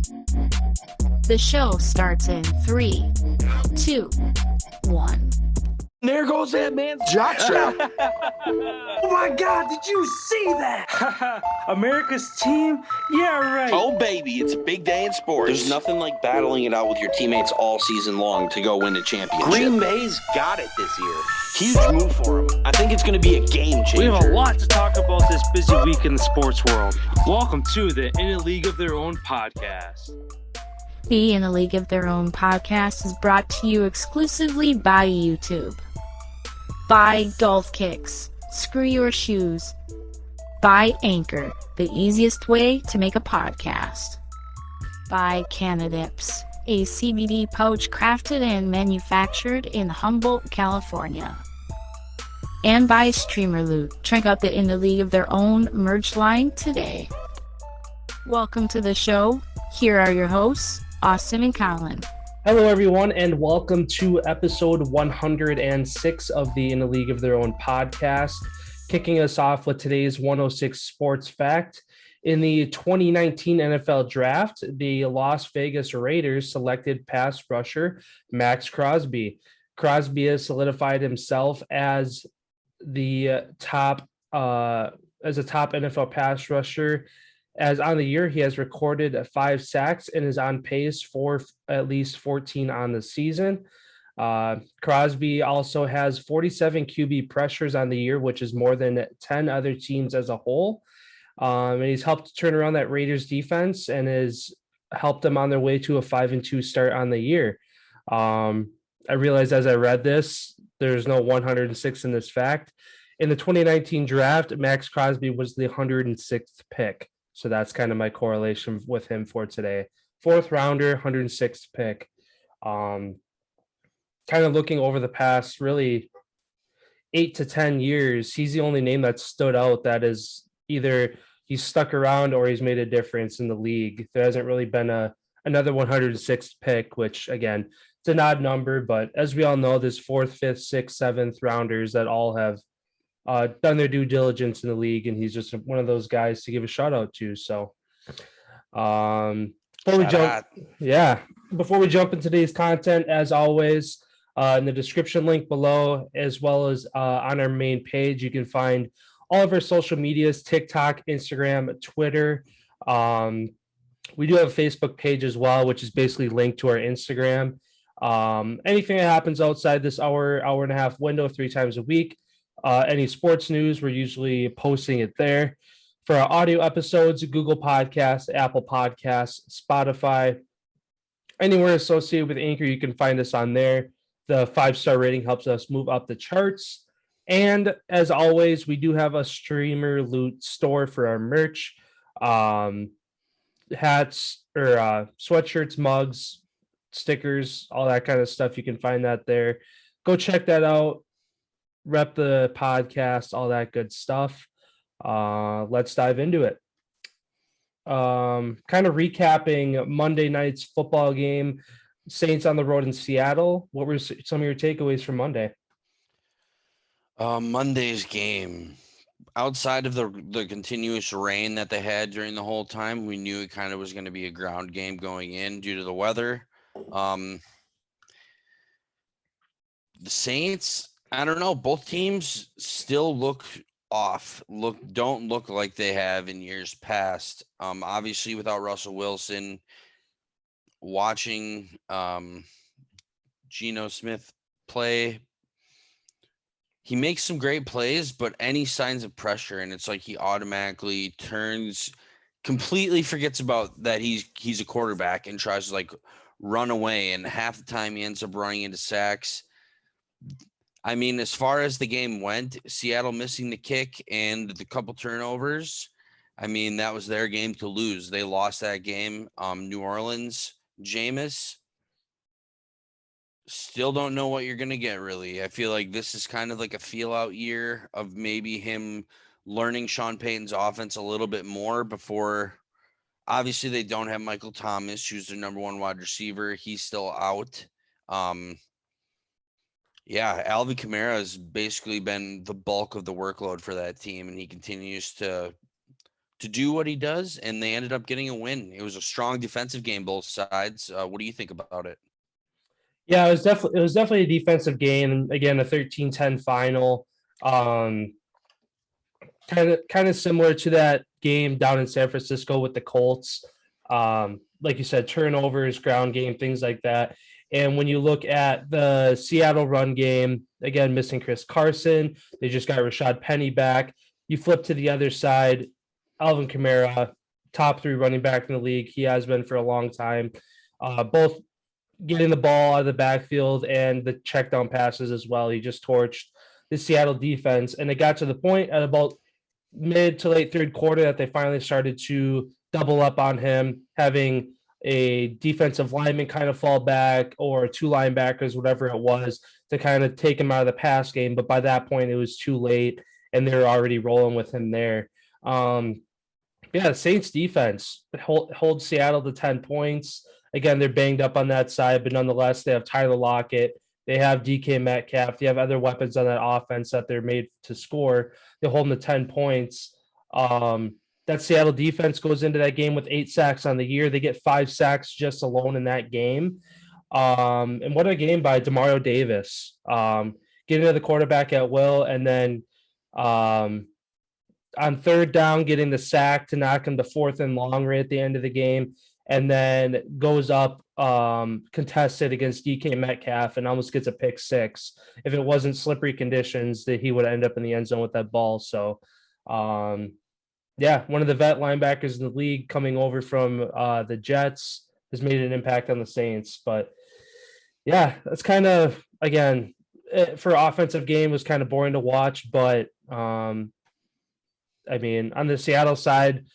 The show starts in 3, 2, 1. There goes that man's jockstrap. Oh my God, did you see that? America's team? Yeah, right. Oh, baby, it's a big day in sports. There's nothing like battling it out with your teammates all season long to go win a championship. Green Bay's got it this year. Huge move for them. I think it's going to be a game changer. We have a lot to talk about this busy week in the sports world. Welcome to the In a League of Their Own podcast. The In a League of Their Own podcast is brought to you exclusively by YouTube. By Golf Kicks, Screw Your Shoes. By Anchor, the easiest way to make a podcast. By Canadips, a CBD pouch crafted and manufactured in Humboldt, California. And by Streamer Loot. Check out the In a League of Their Own merch line today. Welcome to the show. Here are your hosts, Austin and Collin. Hello, everyone, and welcome to episode 106 of the In a League of Their Own podcast. Kicking us off with today's 106 sports fact. In the 2019 NFL Draft, the Las Vegas Raiders selected pass rusher Max Crosby. Crosby has solidified himself as the top NFL pass rusher. As on the year, he has recorded 5 sacks and is on pace for at least 14 on the season. Crosby also has 47 QB pressures on the year, which is more than 10 other teams as a whole. And he's helped turn around that Raiders defense and has helped them on their way to a 5-2 start on the year. I realized as I read this, there's no 106 in this fact. In the 2019 draft, Max Crosby was the 106th pick. So that's kind of my correlation with him for today. 4th rounder, 106th pick. Kind of looking over the past really 8 to 10 years, he's the only name that stood out that is either he's stuck around or he's made a difference in the league. There hasn't really been another 106th pick, which again, it's an odd number, but as we all know, there's 4th, 5th, 6th, 7th rounders that all have done their due diligence in the league, and he's just one of those guys to give a shout out to. So before we jump into today's content, as always, in the description link below, as well as on our main page, you can find all of our social medias: TikTok, Instagram, Twitter. We do have a Facebook page as well, which is basically linked to our Instagram. Anything that happens outside this hour and a half window 3 times a week, any sports news, we're usually posting it there. For our audio episodes, Google Podcasts, Apple Podcasts, Spotify, anywhere associated with Anchor, you can find us on there. The 5-star rating helps us move up the charts. And as always, we do have a Streamer Loot store for our merch, hats or sweatshirts, mugs, stickers, all that kind of stuff. You can find that there. Go check that out. Rep the podcast, all that good stuff. Let's dive into it. Kind of recapping Monday night's football game, Saints on the road in Seattle. What were some of your takeaways from Monday? Monday's game, outside of the continuous rain that they had during the whole time, we knew it kind of was going to be a ground game going in due to the weather. The Saints, I don't know. Both teams still look off. Don't look like they have in years past. Obviously, without Russell Wilson, watching Geno Smith play, he makes some great plays, but any signs of pressure, and it's like he automatically completely forgets about that he's a quarterback and tries to run away. And half the time he ends up running into sacks. I mean, as far as the game went, Seattle missing the kick and the couple turnovers, I mean, that was their game to lose. They lost that game. New Orleans, Jameis, still don't know what you're going to get, really. I feel like this is kind of like a feel-out year of maybe him learning Sean Payton's offense a little bit more before. Obviously, they don't have Michael Thomas, who's their number 1 wide receiver. He's still out. Yeah, Alvin Kamara has basically been the bulk of the workload for that team, and he continues to to do what he does, and they ended up getting a win. It was a strong defensive game, both sides. What do you think about it? Yeah, it was definitely a defensive game. And again, a 13-10 final. Um, kind of similar to that game down in San Francisco with the Colts. Like you said, turnovers, ground game, things like that. And when you look at the Seattle run game, again, missing Chris Carson, they just got Rashad Penny back. You flip to the other side, Alvin Kamara, top 3 running back in the league. He has been for a long time. Both getting the ball out of the backfield and the check down passes as well. He just torched the Seattle defense. And it got to the point at about mid to late third quarter that they finally started to double up on him, having a defensive lineman kind of fall back or 2 linebackers, whatever it was, to kind of take him out of the pass game. But by that point, it was too late, and they were already rolling with him there. The Saints defense hold Seattle to 10 points. Again, they're banged up on that side, but nonetheless, they have Tyler Lockett. They have DK Metcalf. They have other weapons on that offense that they're made to score. They hold them to 10 points. That Seattle defense goes into that game with 8 sacks on the year. They get 5 sacks just alone in that game. And what a game by Demario Davis. Getting to the quarterback at will, and then on third down, getting the sack to knock him to 4th and long right at the end of the game, and then goes up contested against DK Metcalf and almost gets a pick 6. If it wasn't slippery conditions, that he would end up in the end zone with that ball. So, one of the vet linebackers in the league coming over from the Jets has made an impact on the Saints. But yeah, that's kind of, again, for offensive game was kind of boring to watch, but on the Seattle side,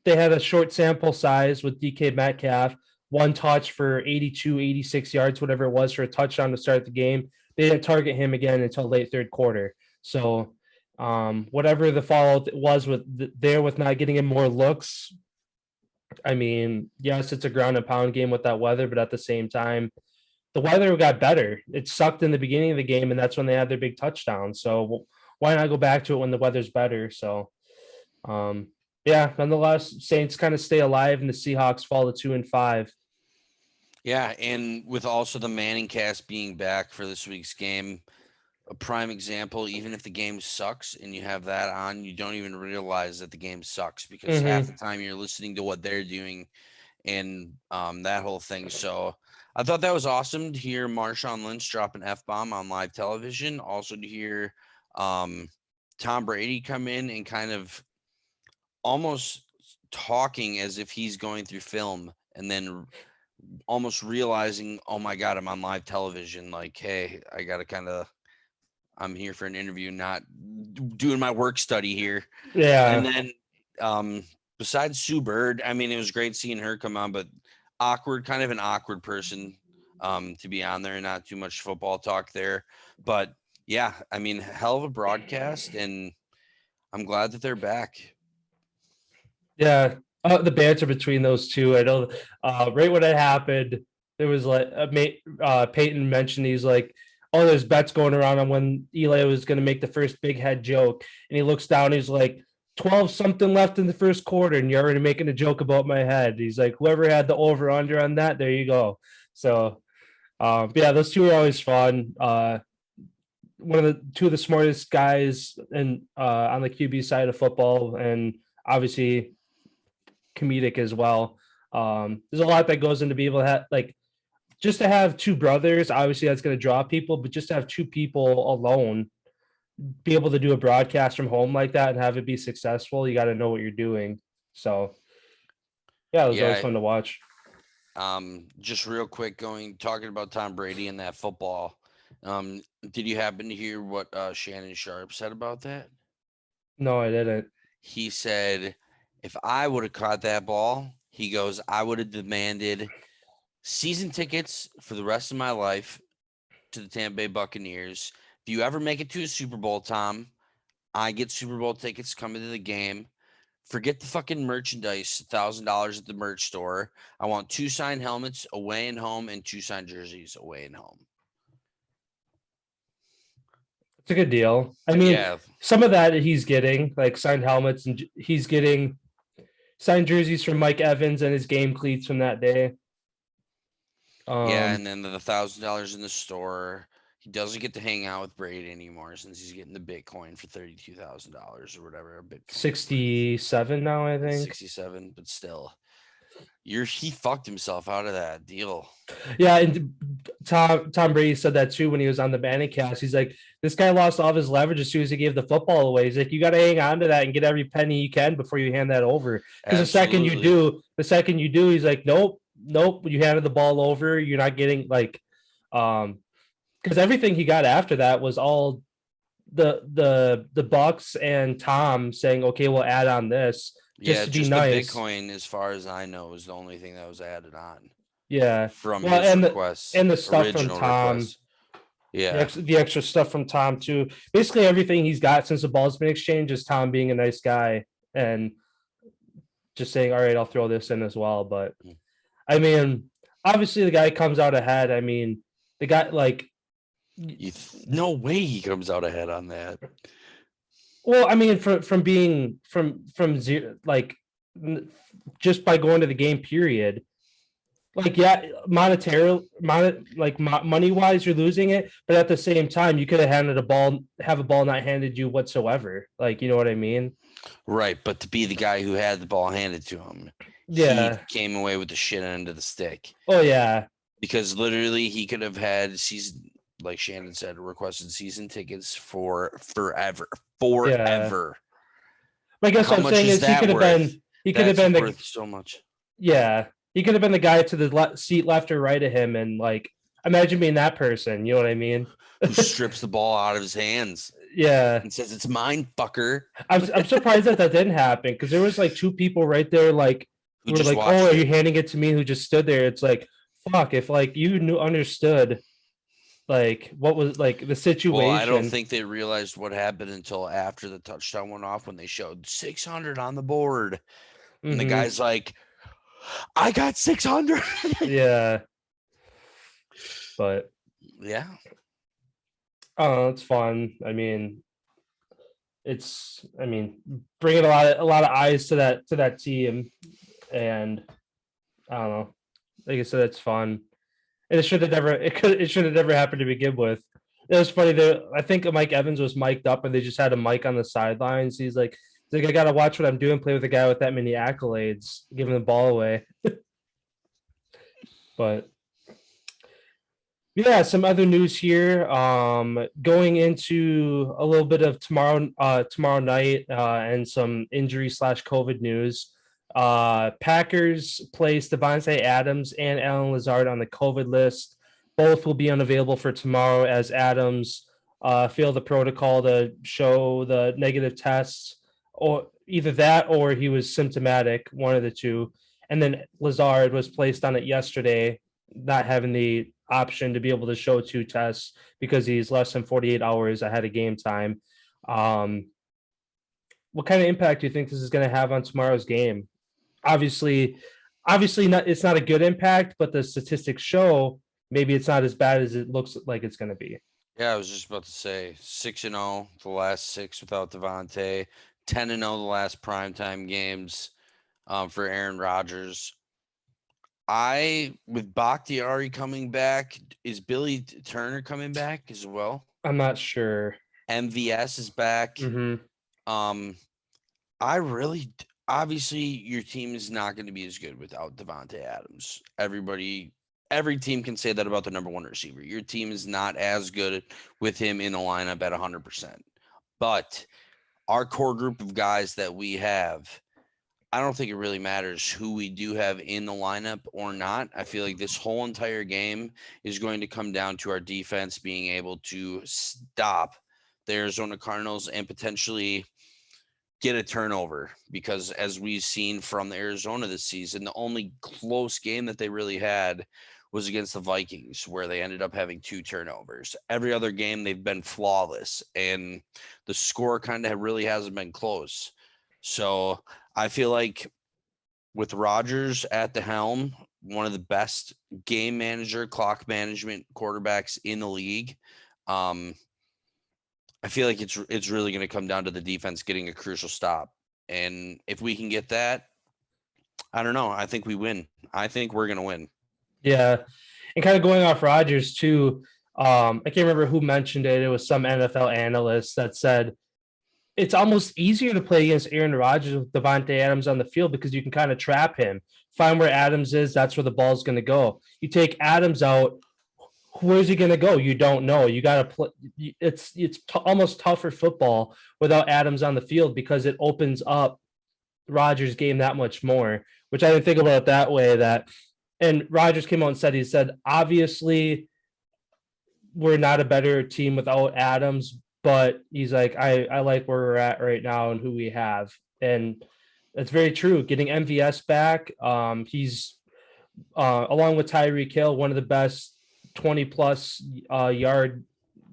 they had a short sample size with DK Metcalf, 1 touch for 82, 86 yards, whatever it was, for a touchdown to start the game. They didn't target him again until late third quarter. So whatever the fallout was with not getting him more looks, yes, it's a ground and pound game with that weather, but at the same time, the weather got better. It sucked in the beginning of the game, and that's when they had their big touchdown. So why not go back to it when the weather's better? So, nonetheless, Saints kind of stay alive, and the Seahawks fall to 2-5. Yeah, and with also the Manning cast being back for this week's game, a prime example, even if the game sucks and you have that on, you don't even realize that the game sucks because half the time you're listening to what they're doing and that whole thing. So I thought that was awesome to hear Marshawn Lynch drop an F-bomb on live television. Also to hear Tom Brady come in and kind of almost talking as if he's going through film and then almost realizing, oh my God, I'm on live television. Like, hey, I got to I'm here for an interview, not doing my work study here. Yeah. And then besides Sue Bird, it was great seeing her come on, but kind of an awkward person to be on there. Not too much football talk there. But yeah, hell of a broadcast, and I'm glad that they're back. Yeah. The banter between those two, I know right when it happened, there was like Peyton mentioned, he's like, oh, there's bets going around on when Eli was going to make the first big head joke. And he looks down, he's like, 12 something left in the first quarter, and you're already making a joke about my head. He's like, whoever had the over under on that, there you go. So, those two are always fun. Two of the smartest guys and on the QB side of football, and obviously comedic as well. There's a lot that goes into being able to have, like, just to have 2 brothers, obviously that's going to draw people, but just to have 2 people alone be able to do a broadcast from home like that and have it be successful, you got to know what you're doing. So it was always fun to watch. Just real quick, talking about Tom Brady and that football. Did you happen to hear what Shannon Sharp said about that? No, I didn't. He said, if I would have caught that ball, he goes, I would have demanded season tickets for the rest of my life to the Tampa Bay Buccaneers. If you ever make it to a Super Bowl, Tom, I get Super Bowl tickets coming to the game. Forget the fucking merchandise, $1,000 at the merch store. I want 2 signed helmets away and home and 2 signed jerseys away and home. It's a good deal. I mean, Yeah. some of that he's getting, like signed helmets, and he's getting signed jerseys from Mike Evans and his game cleats from that day. Yeah, and then the $1,000 in the store. He doesn't get to hang out with Brady anymore since he's getting the Bitcoin for $32,000 or whatever. A Bitcoin 67 now, I think. 67, but still, he fucked himself out of that deal. Yeah, and Tom Brady said that too when he was on the Bannon cast. He's like, this guy lost all of his leverage as soon as he gave the football away. He's like, you got to hang on to that and get every penny you can before you hand that over. Because the second you do, he's like, nope, you handed the ball over. You're not getting like, because everything he got after that was all the Bucks and Tom saying, okay, we'll add on this just to be nice. The Bitcoin, as far as I know, is the only thing that was added on. Yeah, from his request and the stuff from Tom. Request. Yeah, the extra stuff from Tom too. Basically, everything he's got since the ball's been exchanged is Tom being a nice guy and just saying, "All right, I'll throw this in as well." But I mean, obviously, the guy comes out ahead. I mean, the guy like. No way he comes out ahead on that. Well, I mean, from being from zero, like just by going to the game period, like money wise, you're losing it, but at the same time, you could have a ball not handed you whatsoever. Like, you know what I mean? Right, but to be the guy who had the ball handed to him, he came away with the shit end of the stick. Oh yeah, because literally he could have had season. Like Shannon said, requested season tickets for forever. Yeah. I guess what I'm saying is he could have been worth so much. Yeah, he could have been the guy to the seat left or right of him, and like imagine being that person. You know what I mean? Who strips the ball out of his hands? Yeah, and says it's mine, fucker. I'm surprised that didn't happen because there was like two people right there, like who were like, "Oh, are you handing it to me?" Who just stood there. It's like, fuck, if like you understood. Like what was like the situation? Well, I don't think they realized what happened until after the touchdown went off when they showed 600 on the board. And the guy's like, I got 600. Yeah. But yeah. Oh, it's fun. I mean, bringing a lot of eyes to that team, and I don't know. Like I said, it's fun. And it should have never happened to begin with. It was funny that I think Mike Evans was mic'd up and they just had a mic on the sidelines. He's like I gotta watch what I'm doing, play with a guy with that many accolades, giving the ball away. But yeah, some other news here. Going into a little bit of tomorrow night and some injury / COVID news. Packers placed Davante Adams and Alan Lazard on the COVID list. Both will be unavailable for tomorrow as Adams failed the protocol to show the negative tests, or either that or he was symptomatic, one of the two. And then Lazard was placed on it yesterday, not having the option to be able to show two tests because he's less than 48 hours ahead of game time. What kind of impact do you think this is going to have on tomorrow's game? Obviously not. It's not a good impact, but the statistics show maybe it's not as bad as it looks like it's going to be. Yeah, I was just about to say 6-0 the last 6 without Davante, 10-0 the last primetime games for Aaron Rodgers. With Bakhtiari coming back, is Billy Turner coming back as well? I'm not sure. MVS is back. Obviously, your team is not going to be as good without Davante Adams. Every team can say that about the number one receiver. Your team is not as good with him in the lineup at 100%. But our core group of guys that we have, I don't think it really matters who we do have in the lineup or not. I feel like this whole entire game is going to come down to our defense being able to stop the Arizona Cardinals and potentially get a turnover, because as we've seen from the Arizona this season, the only close game that they really had was against the Vikings, where they ended up having 2 turnovers. Every other game they've been flawless, and the score kind of really hasn't been close. So I feel like with Rodgers at the helm, one of the best game manager, clock management quarterbacks in the league, I feel like it's really going to come down to the defense getting a crucial stop. And if we can get that, I don't know. I think we win. I think we're going to win. Yeah. And kind of going off Rodgers too, I can't remember who mentioned it. It was some NFL analyst that said it's almost easier to play against Aaron Rodgers with Devontae Adams on the field because you can kind of trap him, find where Adams is. That's where the ball's going to go. You take Adams out, where's he going to go? You don't know. You got to play. It's almost tougher football without Adams on the field because it opens up Rodgers' game that much more. Which I didn't think about it that way. And Rodgers came out and said, he said, obviously, we're not a better team without Adams, but he's like, I like where we're at right now and who we have. And that's very true. Getting MVS back, he's along with Tyreek Hill, one of the best 20 plus yard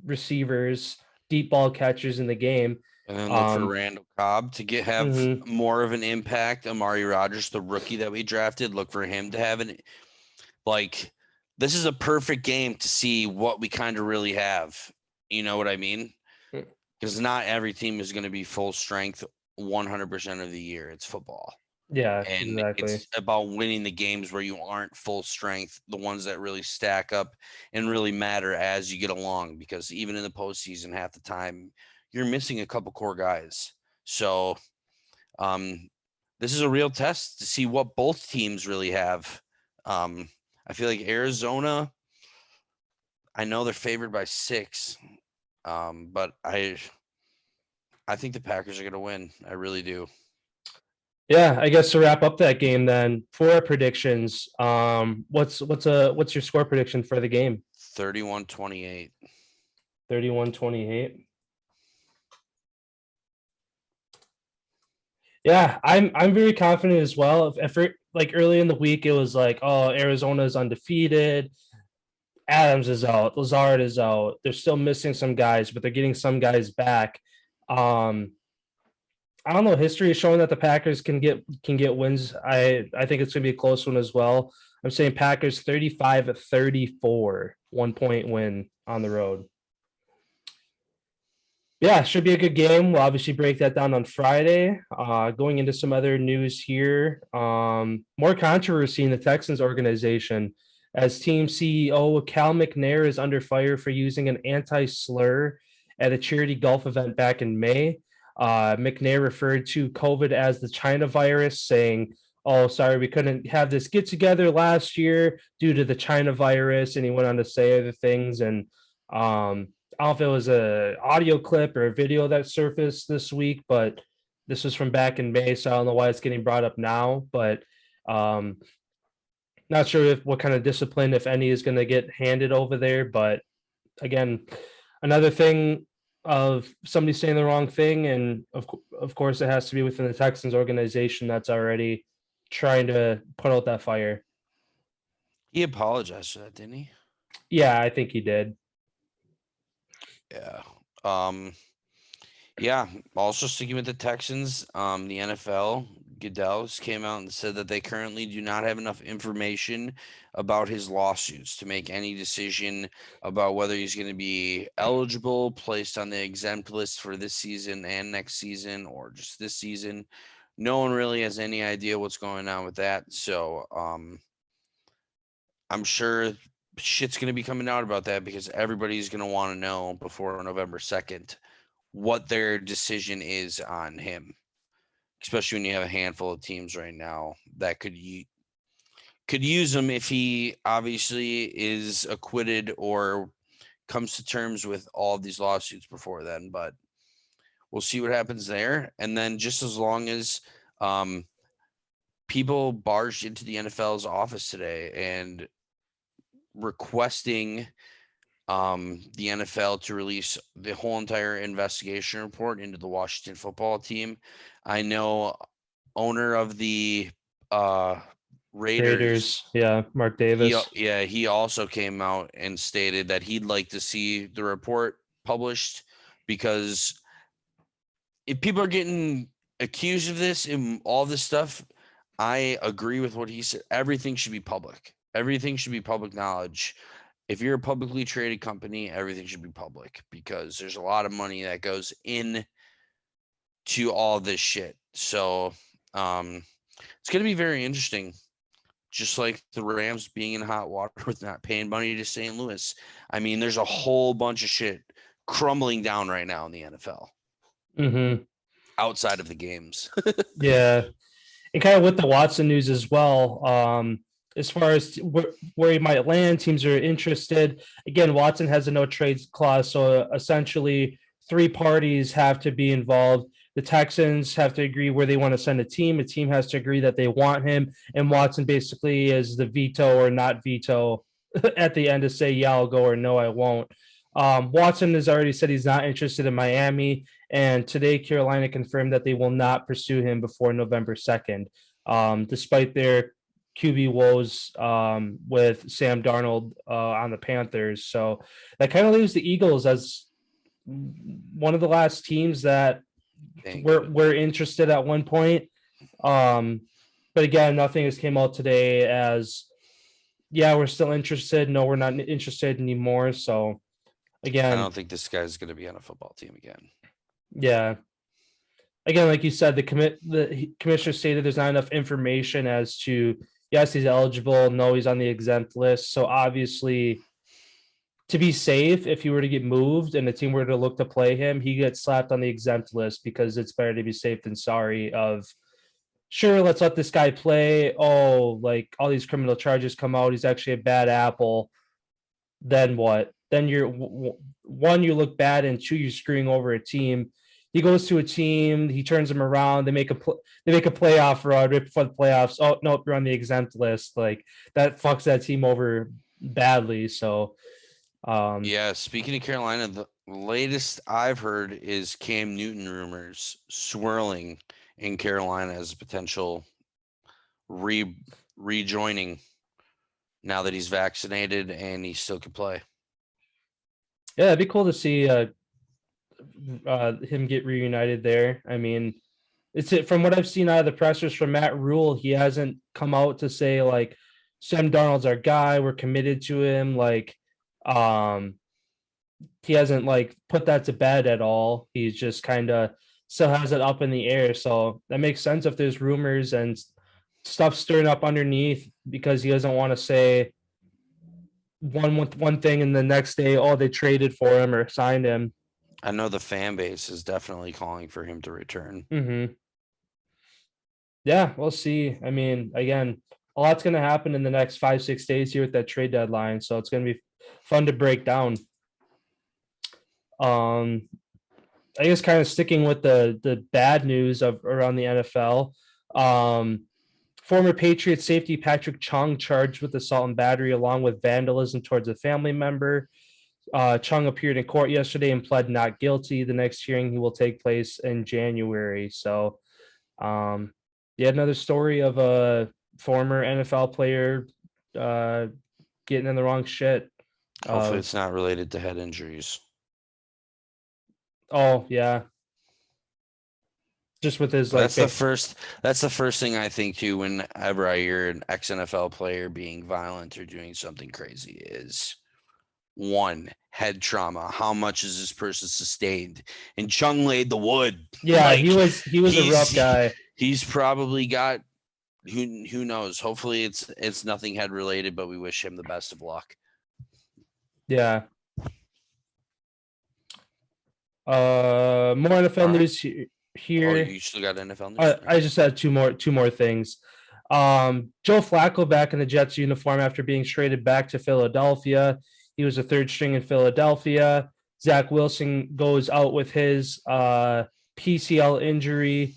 receivers, deep ball catchers in the game. And then look for Randall Cobb to have more of an impact. Amari Rodgers, the rookie that we drafted, look for him to have this is a perfect game to see what we kind of really have. You know what I mean? Because not every team is going to be full strength 100% of the year. It's football. Yeah, and exactly. It's about winning the games where you aren't full strength, the ones that really stack up and really matter as you get along. Because even in the postseason, half the time, you're missing a couple core guys. So this is a real test to see what both teams really have. I feel like Arizona, I know they're favored by 6, but I think the Packers are going to win. I really do. Yeah, I guess to wrap up that game then, for our predictions, what's your score prediction for the game? 31-28. 31-28. Yeah, I'm very confident as well. If like early in the week, it was like, oh, Arizona's undefeated. Adams is out. Lazard is out. They're still missing some guys, but they're getting some guys back. I don't know. History is showing that the Packers can get wins. I think it's going to be a close one as well. I'm saying Packers 35-34, 1-point win on the road. Yeah, should be a good game. We'll obviously break that down on Friday. Going into some other news here, more controversy in the Texans organization as team CEO Cal McNair is under fire for using an anti-slur at a charity golf event back in May. McNair referred to COVID as the China virus, saying, oh, sorry, we couldn't have this get together last year due to the China virus. And he went on to say other things. And I don't know if it was an audio clip or a video that surfaced this week, but this was from back in May. So I don't know why it's getting brought up now, but not sure what kind of discipline, if any, is going to get handed over there. But again, another thing of somebody saying the wrong thing, and of course it has to be within the Texans organization that's already trying to put out that fire. He apologized for that, didn't he? Yeah, I think he did. Yeah. Yeah. Also sticking with the Texans, the NFL, Goodell's came out and said that they currently do not have enough information about his lawsuits to make any decision about whether he's going to be eligible, placed on the exempt list for this season and next season, or just this season. No one really has any idea what's going on with that. So I'm sure shit's going to be coming out about that because everybody's going to want to know before November 2nd what their decision is on him, especially when you have a handful of teams right now that could use him if he obviously is acquitted or comes to terms with all of these lawsuits before then. But we'll see what happens there. And then just as long as people barged into the NFL's office today and requesting the NFL to release the whole entire investigation report into the Washington football team. I know owner of the Raiders, yeah, Mark Davis. He also came out and stated that he'd like to see the report published because if people are getting accused of this and all this stuff, I agree with what he said. Everything should be public. Everything should be public knowledge. if you're a publicly traded company, everything should be public because there's a lot of money that goes in to all this shit. So it's going to be very interesting. Just like the Rams being in hot water with not paying money to St. Louis. I mean, there's a whole bunch of shit crumbling down right now in the NFL. Mm-hmm. Outside of the games. Yeah. And kind of with the Watson news as well, as far as where he might land, teams are interested. Again, Watson has a no trades clause, so essentially 3 parties have to be involved. The Texans have to agree where they want to send a team. A team has to agree that they want him, and Watson basically is the veto or not veto at the end to say, yeah, I'll go, or no, I won't. Watson has already said he's not interested in Miami, and today Carolina confirmed that they will not pursue him before November 2nd, despite their QB woes with Sam Darnold on the Panthers. So that kind of leaves the Eagles as one of the last teams that we're interested at one point. But again, nothing has came out today as, yeah, we're still interested. No, we're not interested anymore. So again, I don't think this guy's going to be on a football team again. Yeah. Again, like you said, the commissioner stated there's not enough information as to, yes, he's eligible. No, he's on the exempt list. So obviously, to be safe, if he were to get moved and the team were to look to play him, he gets slapped on the exempt list because it's better to be safe than sorry. Sure, let's let this guy play. Oh, like all these criminal charges come out. He's actually a bad apple. Then what? Then one, you look bad, and 2, you're screwing over a team. He goes to a team, he turns them around. They make a playoff run right before the playoffs. Oh no, you're on the exempt list. Like that fucks that team over badly. So, yeah. Speaking of Carolina, the latest I've heard is Cam Newton rumors swirling in Carolina as a potential rejoining now that he's vaccinated and he still can play. Yeah, it'd be cool to see him get reunited there. I mean, from what I've seen out of the pressers from Matt Rule, he hasn't come out to say like Sam Darnold's our guy, we're committed to him. Like, he hasn't like put that to bed at all. He's just kind of still has it up in the air. So that makes sense if there's rumors and stuff stirring up underneath because he doesn't want to say one thing and the next day, oh, they traded for him or signed him. I know the fan base is definitely calling for him to return. Mm-hmm. Yeah, we'll see. I mean, again, a lot's going to happen in the next 5-6 days here with that trade deadline, so it's going to be fun to break down. I guess kind of sticking with the bad news of around the NFL. Former Patriots safety Patrick Chung charged with assault and battery along with vandalism towards a family member. Chung appeared in court yesterday and pled not guilty. The next hearing he will take place in January. So, yet another story of a former NFL player getting in the wrong shit. Hopefully, it's not related to head injuries. Oh yeah. Just with his that's the first thing I think too whenever I hear an ex-NFL player being violent or doing something crazy is one, head trauma. How much is this person sustained? And Chung laid the wood. Yeah, like, he was a rough guy. He's probably got who knows. Hopefully it's nothing head related, but we wish him the best of luck. Yeah. More NFL news here. Oh, you still got NFL news? I just had two more things. Joe Flacco back in the Jets uniform after being traded back to Philadelphia. He was a third string in Philadelphia. Zach Wilson goes out with his PCL injury.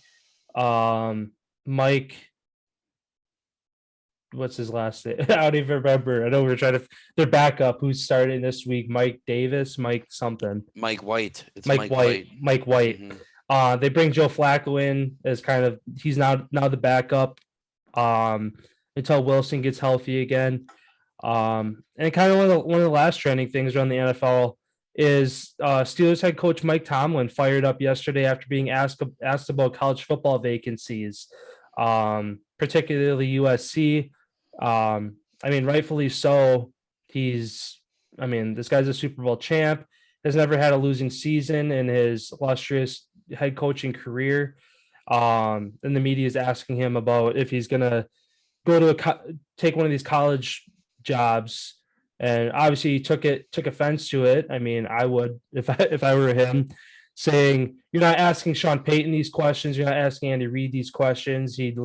Mike, what's his last name? I don't even remember. I know we're trying to. Their backup, who's starting this week, Mike Davis, Mike something. Mike White. It's Mike White. Mike White. Mm-hmm. They bring Joe Flacco in as kind of he's now the backup until Wilson gets healthy again. And kind of one of the last trending things around the NFL is Steelers head coach Mike Tomlin fired up yesterday after being asked about college football vacancies, particularly USC. I mean, rightfully so. He's I mean, this guy's a Super Bowl champ, has never had a losing season in his illustrious head coaching career. And the media is asking him about if he's going to go to take one of these college jobs. And obviously he took offense to it. I mean, I would if I were him, saying you're not asking Sean Payton these questions, you're not asking Andy Reid these questions. And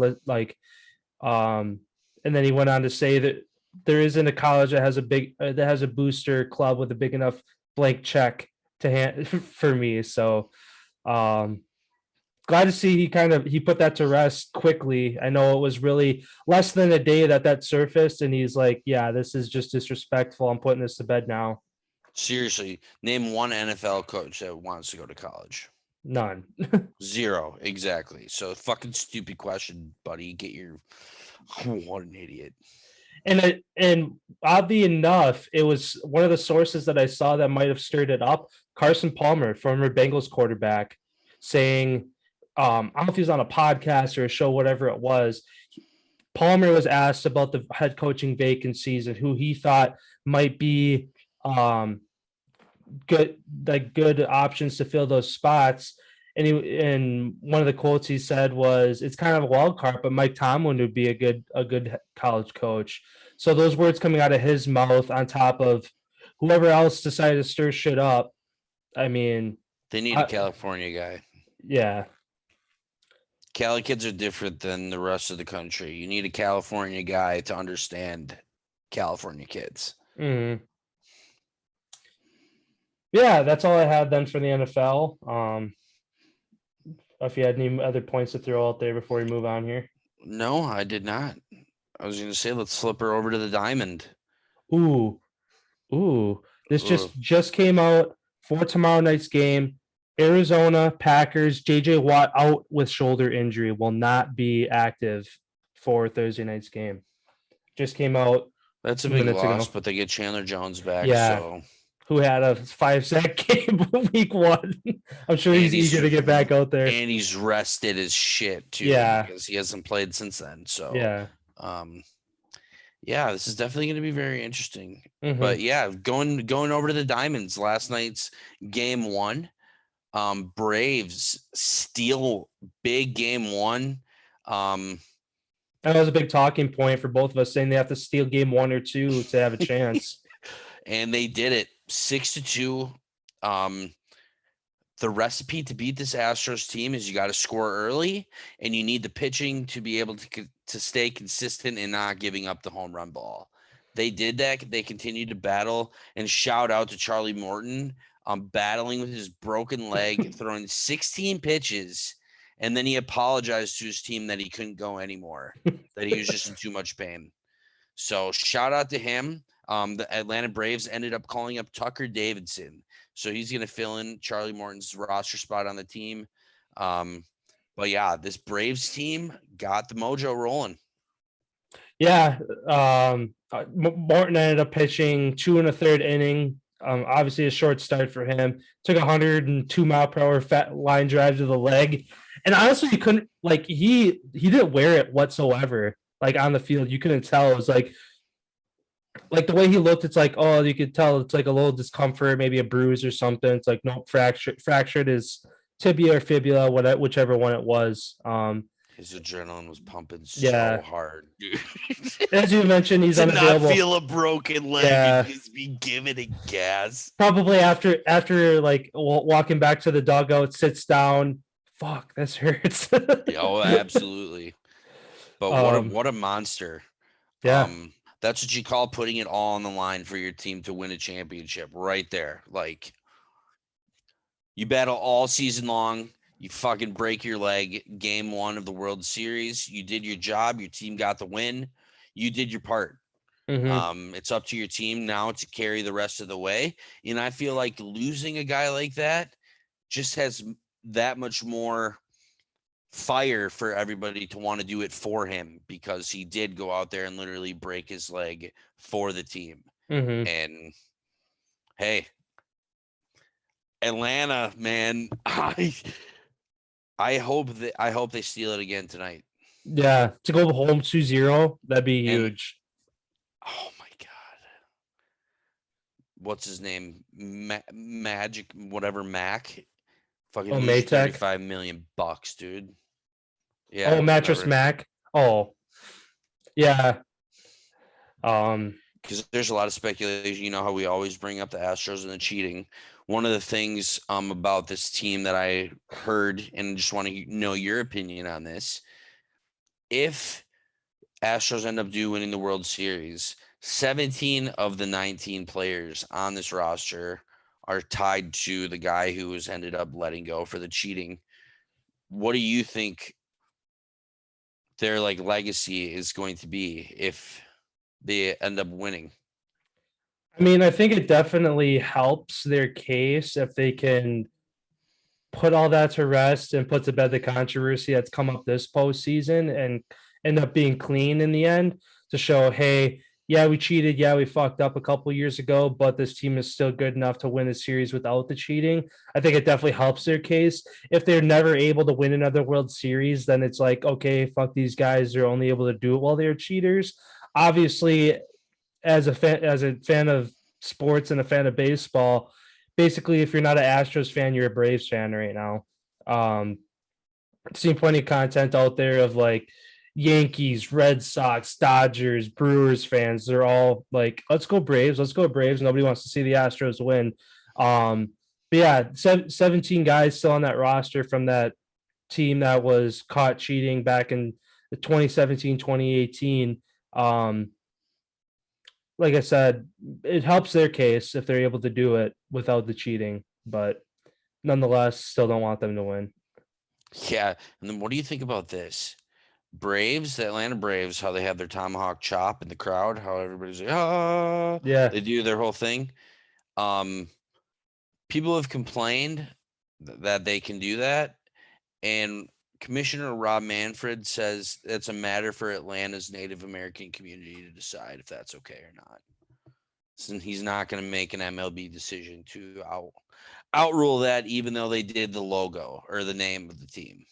then he went on to say that there isn't a college that has a booster club with a big enough blank check to hand for me. So glad to see he put that to rest quickly. I know it was really less than a day that surfaced, and he's like, yeah, this is just disrespectful. I'm putting this to bed now. Seriously, name one NFL coach that wants to go to college. None. Zero, exactly. So fucking stupid question, buddy. What an idiot. And oddly enough, it was one of the sources that I saw that might have stirred it up. Carson Palmer, former Bengals quarterback, saying, I don't know if he was on a podcast or a show, whatever it was. Palmer was asked about the head coaching vacancies and who he thought might be good options to fill those spots. And one of the quotes he said was, "It's kind of a wild card, but Mike Tomlin would be a good college coach." So those words coming out of his mouth, on top of whoever else decided to stir shit up, I mean, they need a California guy. Yeah, Cali kids are different than the rest of the country. You need a California guy to understand California kids. Mm-hmm. Yeah, that's all I had then for the NFL. If you had any other points to throw out there before we move on here. No, I did not. I was going to say, let's flip her over to the diamond. Ooh. This just came out for tomorrow night's game. Arizona Packers, JJ Watt out with shoulder injury, will not be active for Thursday night's game. Just came out. That's a big loss, but they get Chandler Jones back. Yeah. So. Who had a 5-sack game week 1. I'm sure he's eager to get back out there. And he's rested as shit too. Yeah. Because he hasn't played since then. So yeah. This is definitely going to be very interesting. Mm-hmm. But yeah, going over to the Diamonds, last night's game 1. Braves steal big game 1. That was a big talking point for both of us, saying they have to steal game 1 or 2 to have a chance. And they did it 6-2. The recipe to beat this Astros team is you got to score early, and you need the pitching to be able to stay consistent and not giving up the home run ball. They did that. They continued to battle, and shout out to Charlie Morton battling with his broken leg, throwing 16 pitches, and then he apologized to his team that he couldn't go anymore, that he was just in too much pain. So shout out to him. The Atlanta Braves ended up calling up Tucker Davidson. So he's going to fill in Charlie Morton's roster spot on the team. But yeah, this Braves team got the mojo rolling. Yeah. Morton ended up pitching 2 1/3 inning. Obviously a short start for him. Took 102 mile per hour fat line drive to the leg. And honestly, you couldn't he didn't wear it whatsoever. On the field, you couldn't tell. It was like the way he looked, it's you could tell it's a little discomfort, maybe a bruise or something. It's nope, fractured his tibia or fibula, whichever one it was. His adrenaline was pumping so hard, dude. As you mentioned, he's unavailable. Not feel a broken leg and just be giving it gas. Probably after walking back to the dugout, sits down. Fuck, this hurts. Oh, absolutely. But what a monster. Yeah. That's what you call putting it all on the line for your team to win a championship right there. You battle all season long. You fucking break your leg game 1 of the World Series. You did your job. Your team got the win. You did your part. Mm-hmm. It's up to your team now to carry the rest of the way. And I feel like losing a guy like that just has that much more fire for everybody to want to do it for him, because he did go out there and literally break his leg for the team. Mm-hmm. And hey, Atlanta, man, I hope they steal it again tonight. Yeah, to go home 2-0, that'd be huge. Oh my God. what's his name? Magic, whatever Mac. Fucking Oh, he's Maytag? $35 million, dude. Yeah. Oh, Mattress whatever. Mac. Oh, yeah. Because there's a lot of speculation. You know how we always bring up the Astros and the cheating. One of the things about this team that I heard, and just want to know your opinion on this. If Astros end up winning the World Series, 17 of the 19 players on this roster are tied to the guy who was ended up letting go for the cheating. What do you think their legacy is going to be if they end up winning? I mean, I think it definitely helps their case if they can put all that to rest and put to bed the controversy that's come up this postseason and end up being clean in the end to show, hey, yeah, we cheated. Yeah, we fucked up a couple years ago, but this team is still good enough to win a series without the cheating. I think it definitely helps their case. If they're never able to win another World Series, then it's like, okay, fuck these guys. They're only able to do it while they're cheaters. Obviously, as a fan of sports and a fan of baseball, basically, if you're not an Astros fan, you're a Braves fan right now. Seen plenty of content out there of Yankees, Red Sox, Dodgers, Brewers fans. They're all like, let's go Braves, let's go Braves. Nobody wants to see the Astros win. But yeah, 17 guys still on that roster from that team that was caught cheating back in the 2017, 2018. Like I said, it helps their case if they're able to do it without the cheating, but nonetheless, still don't want them to win. Yeah. And then what do you think about this? Braves, the Atlanta Braves, how they have their tomahawk chop in the crowd, how everybody's like, oh, Yeah. they do their whole thing. People have complained that they can do that. And Commissioner Rob Manfred says it's a matter for Atlanta's Native American community to decide if that's okay or not. So he's not going to make an MLB decision to outrule that, even though they did the logo or the name of the team.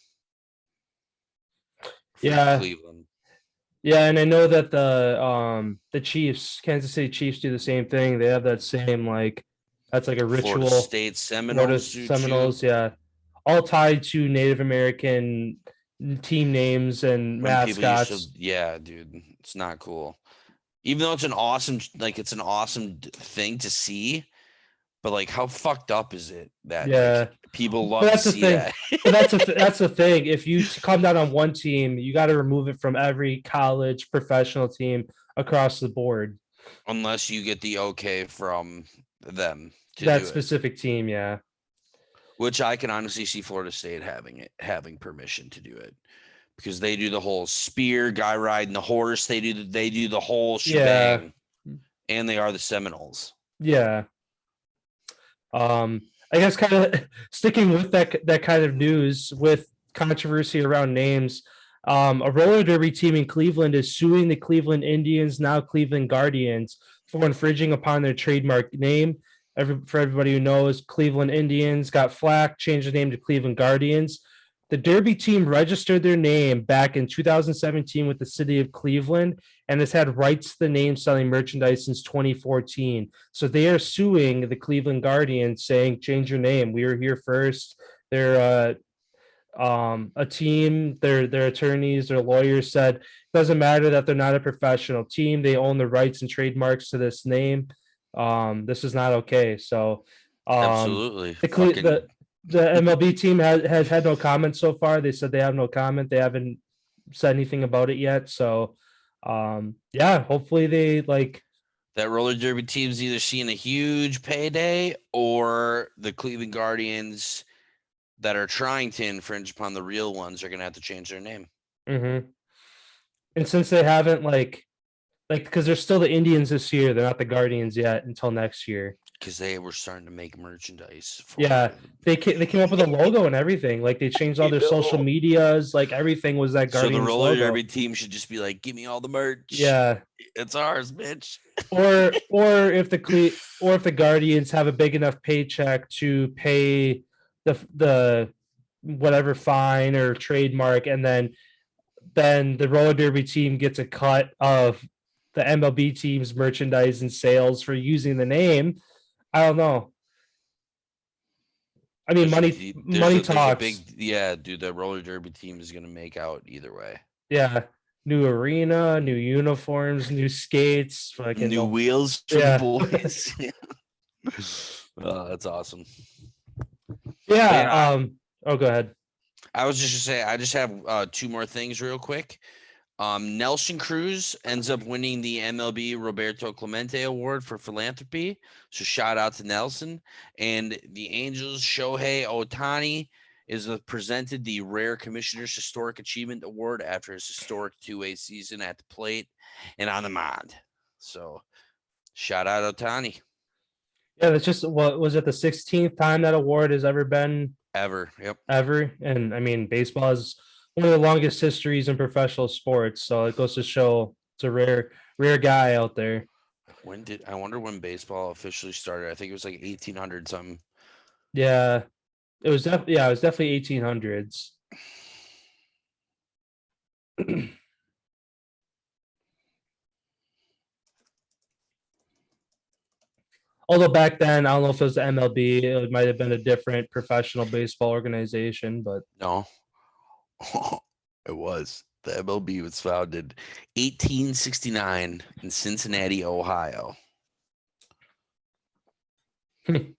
Yeah. Cleveland. Yeah, and I know that the Chiefs, Kansas City Chiefs, do the same thing. They have that same that's like a ritual. Florida State Seminoles. Seminoles, yeah, all tied to Native American team names and mascots. Yeah, dude, it's not cool. Even though it's an awesome thing to see, but how fucked up is it that people love to see that? But that's the thing. If you come down on one team, you got to remove it from every college professional team across the board, unless you get the okay from them to that do specific it. Team. Yeah, which I can honestly see Florida State having permission to do it, because they do the whole spear, guy riding the horse. They do the whole shebang, and they are the Seminoles. Yeah. I guess kind of sticking with that kind of news with controversy around names. A roller derby team in Cleveland is suing the Cleveland Indians, now Cleveland Guardians, for infringing upon their trademark name. For everybody who knows, Cleveland Indians got flack, changed the name to Cleveland Guardians. The Derby team registered their name back in 2017 with the city of Cleveland and has had rights to the name selling merchandise since 2014. So they are suing the Cleveland Guardians, saying, change your name. We were here first. They're a team, their attorneys, their lawyers said, doesn't matter that they're not a professional team. They own the rights and trademarks to this name. This is not okay. So absolutely. The MLB team has had no comment so far. They said they have no comment. They haven't said anything about it yet. So, hopefully they that roller derby team's either seeing a huge payday, or the Cleveland Guardians that are trying to infringe upon the real ones are going to have to change their name. Mm-hmm. And since they haven't because they're still the Indians this year, they're not the Guardians yet until next year. Because they were starting to make merchandise. They came up with a logo and everything. They changed all their social medias. Everything was that Guardians. So the roller logo. derby team should just be like, "Give me all the merch." Yeah, it's ours, bitch. or if the Guardians have a big enough paycheck to pay the whatever fine or trademark, and then the roller derby team gets a cut of the MLB team's merchandise and sales for using the name. I don't know. I mean, money talks. Dude, that roller derby team is gonna make out either way. Yeah, new arena, new uniforms, new skates, fucking New wheels for Yeah. the boys. Oh, that's awesome. Yeah. Oh, go ahead. I was just gonna say, I just have 2 more things real quick. Nelson Cruz ends up winning the MLB Roberto Clemente Award for Philanthropy. So shout out to Nelson. And the Angels' Shohei Ohtani is presented the Rare Commissioner's Historic Achievement Award after his historic 2-way season at the plate and on the mound. So shout out Ohtani. Yeah, that's just what was it the 16th time that award has ever been Ever. Yep. ever. And I mean, baseball is one of the longest histories in professional sports. So it goes to show it's a rare guy out there. I wonder when baseball officially started? I think it was like 1800 something. Yeah. It was definitely 1800s. Although back then, I don't know if it was the MLB, it might have been a different professional baseball organization, but No. It was. The MLB was founded 1869 in Cincinnati, Ohio. The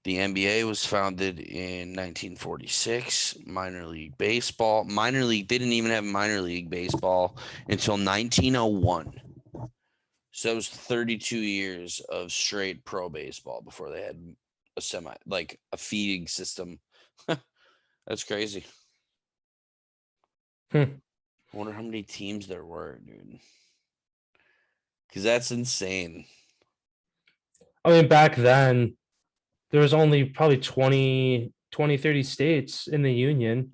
NBA was founded in 1946. Minor league baseball. They didn't even have minor league baseball until 1901. So it was 32 years of straight pro baseball before they had a feeding system. That's crazy. I wonder how many teams there were, dude. Because that's insane. I mean, back then, there was only probably 20, 30 states in the Union.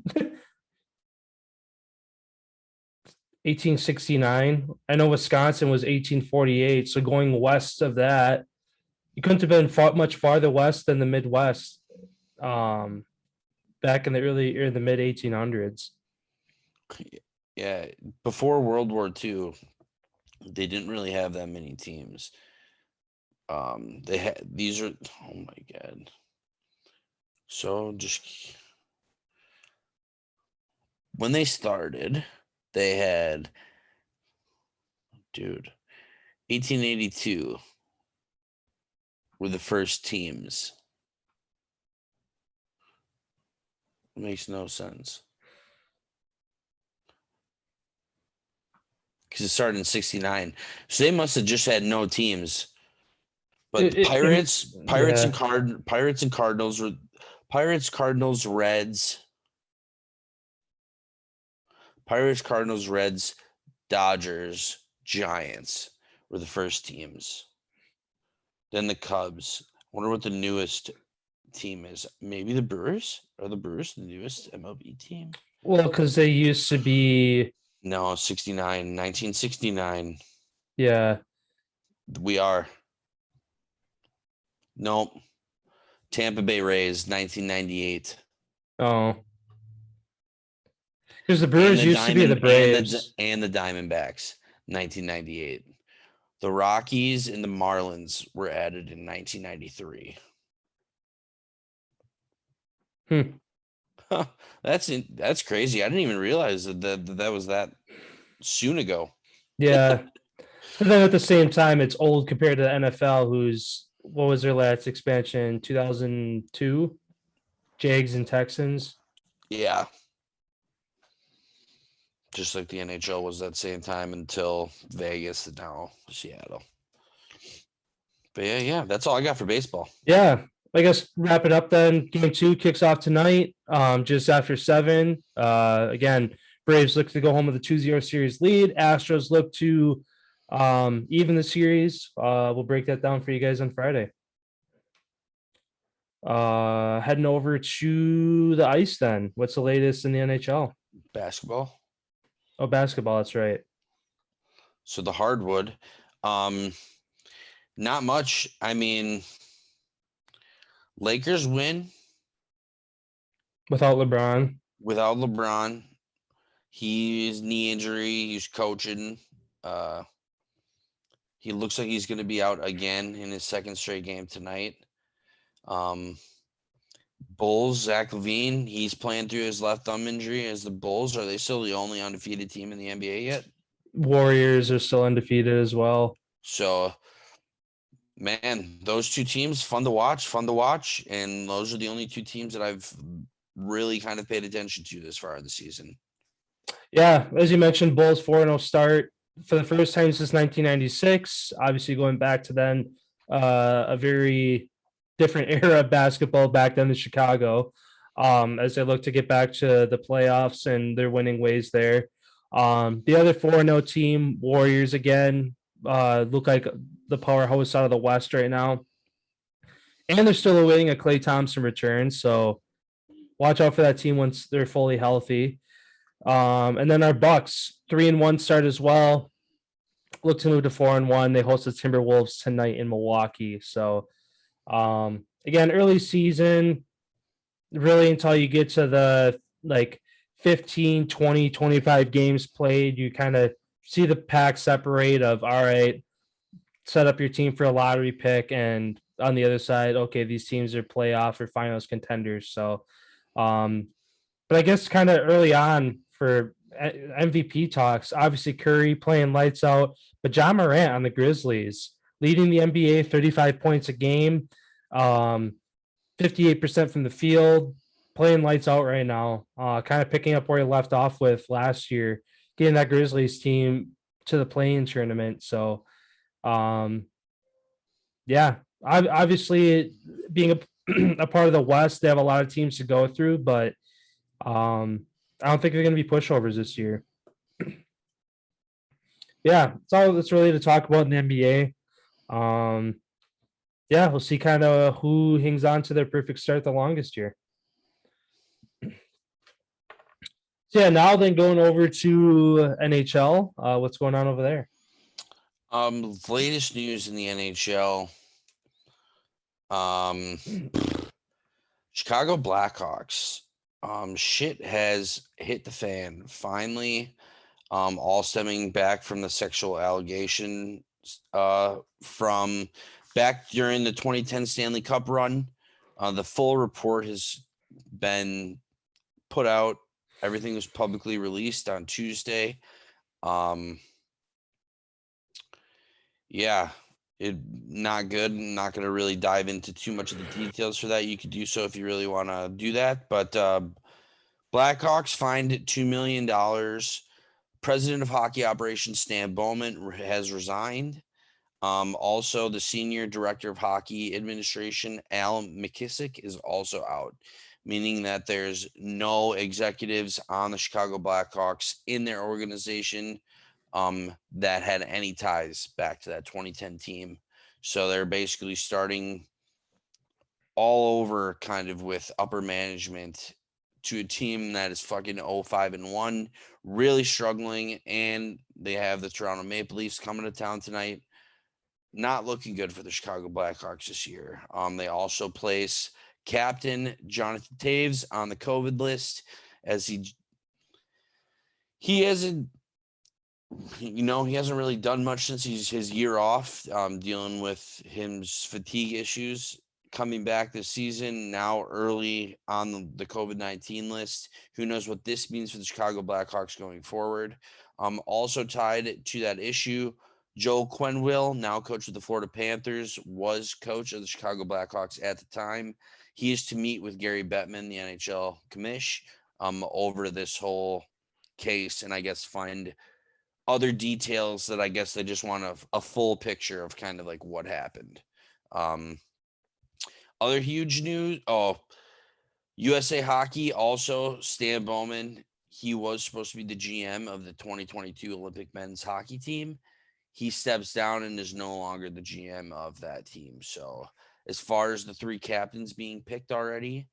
1869. I know Wisconsin was 1848. So going west of that, you couldn't have been much farther west than the Midwest. Back in the mid 1800s. Yeah, before World War II, they didn't really have that many teams. Oh my God. So just when they started, they had 1882 were the first teams. It makes no sense. Because it started in 69. So they must have just had no teams. But Pirates and Cardinals were Pirates, Cardinals, Reds. Pirates, Cardinals, Reds, Dodgers, Giants were the first teams. Then the Cubs. I wonder what the newest team is. Maybe the Brewers? Are the Brewers the newest MLB team? Well, because they used to be. No, 1969. Yeah. We are. Nope. Tampa Bay Rays, 1998. Oh. Because the Brewers used to be the Braves. And the Diamondbacks, 1998. The Rockies and the Marlins were added in 1993. That's crazy. I didn't even realize that was that soon ago. Yeah. And then at the same time, it's old compared to the NFL, what was their last expansion? 2002? Jags and Texans. Yeah. Just like the NHL was that same time until Vegas and now Seattle. But yeah, that's all I got for baseball. Yeah. I guess wrap it up then. Game 2 kicks off tonight, just after 7. Again, Braves look to go home with a 2-0 series lead. Astros look to even the series. We'll break that down for you guys on Friday. Heading over to the ice then. What's the latest in the NHL? Basketball. Oh, basketball, that's right. So the hardwood, not much. I mean, Lakers win. Without LeBron. His knee injury, he's coaching. He looks like he's going to be out again in his second straight game tonight. Bulls, Zach LaVine, he's playing through his left thumb injury. As the Bulls, are they still the only undefeated team in the NBA yet? Warriors are still undefeated as well. So, man, those two teams, fun to watch. And those are the only two teams that I've really kind of paid attention to this far in the season. Yeah, as you mentioned, Bulls 4-0 start for the first time since 1996. Obviously, going back to then, a very different era of basketball back then in Chicago. As they look to get back to the playoffs and their winning ways there. The other 4-0 team, Warriors again, look like the powerhouse out of the West right now. And they're still awaiting a Klay Thompson return, so watch out for that team once they're fully healthy. And then our Bucks 3-1 start as well. Look to move to 4-1. They host the Timberwolves tonight in Milwaukee. So again, early season, really until you get to the 15, 20, 25 games played, you kind of see the pack separate of, all right, set up your team for a lottery pick. And on the other side, okay, these teams are playoff or finals contenders. So, but I guess kind of early on for MVP talks, obviously Curry playing lights out, but John Morant on the Grizzlies leading the NBA, 35 points a game, 58% from the field, playing lights out right now, kind of picking up where he left off with last year, getting that Grizzlies team to the play-in tournament. So, yeah, obviously being a part of the West, they have a lot of teams to go through, but I don't think they're going to be pushovers this year. Yeah, that's all that's really to talk about in the NBA. Yeah, we'll see kind of who hangs on to their perfect start the longest here. So yeah, now then going over to NHL, what's going on over there? Latest news in the NHL. Chicago Blackhawks. Shit has hit the fan finally. All stemming back from the sexual allegation from back during the 2010 Stanley Cup run. The full report has been put out. Everything was publicly released on Tuesday. Yeah, not good. I'm not going to really dive into too much of the details for that. You could do so if you really want to do that. But Blackhawks fined $2 million. President of Hockey Operations Stan Bowman has resigned. Also, the Senior Director of Hockey Administration, Al McKissick, is also out, meaning that there's no executives on the Chicago Blackhawks in their organization that had any ties back to that 2010 team. So they're basically starting all over kind of with upper management to a team that is fucking 0-5-1, really struggling. And they have the Toronto Maple Leafs coming to town tonight. Not looking good for the Chicago Blackhawks this year. They also place captain Jonathan Taves on the COVID list as he hasn't really done much since his year off, dealing with his fatigue issues. Coming back this season, now early on the COVID-19 list. Who knows what this means for the Chicago Blackhawks going forward. Also tied to that issue, Joel Quenneville, now coach of the Florida Panthers, was coach of the Chicago Blackhawks at the time. He is to meet with Gary Bettman, the NHL commish, over this whole case, and I guess find other details that I guess they just want a full picture of kind of like what happened. Other huge news. USA Hockey, also Stan Bowman. He was supposed to be the GM of the 2022 Olympic men's hockey team. He steps down and is no longer the GM of that team. So as far as the three captains being picked already,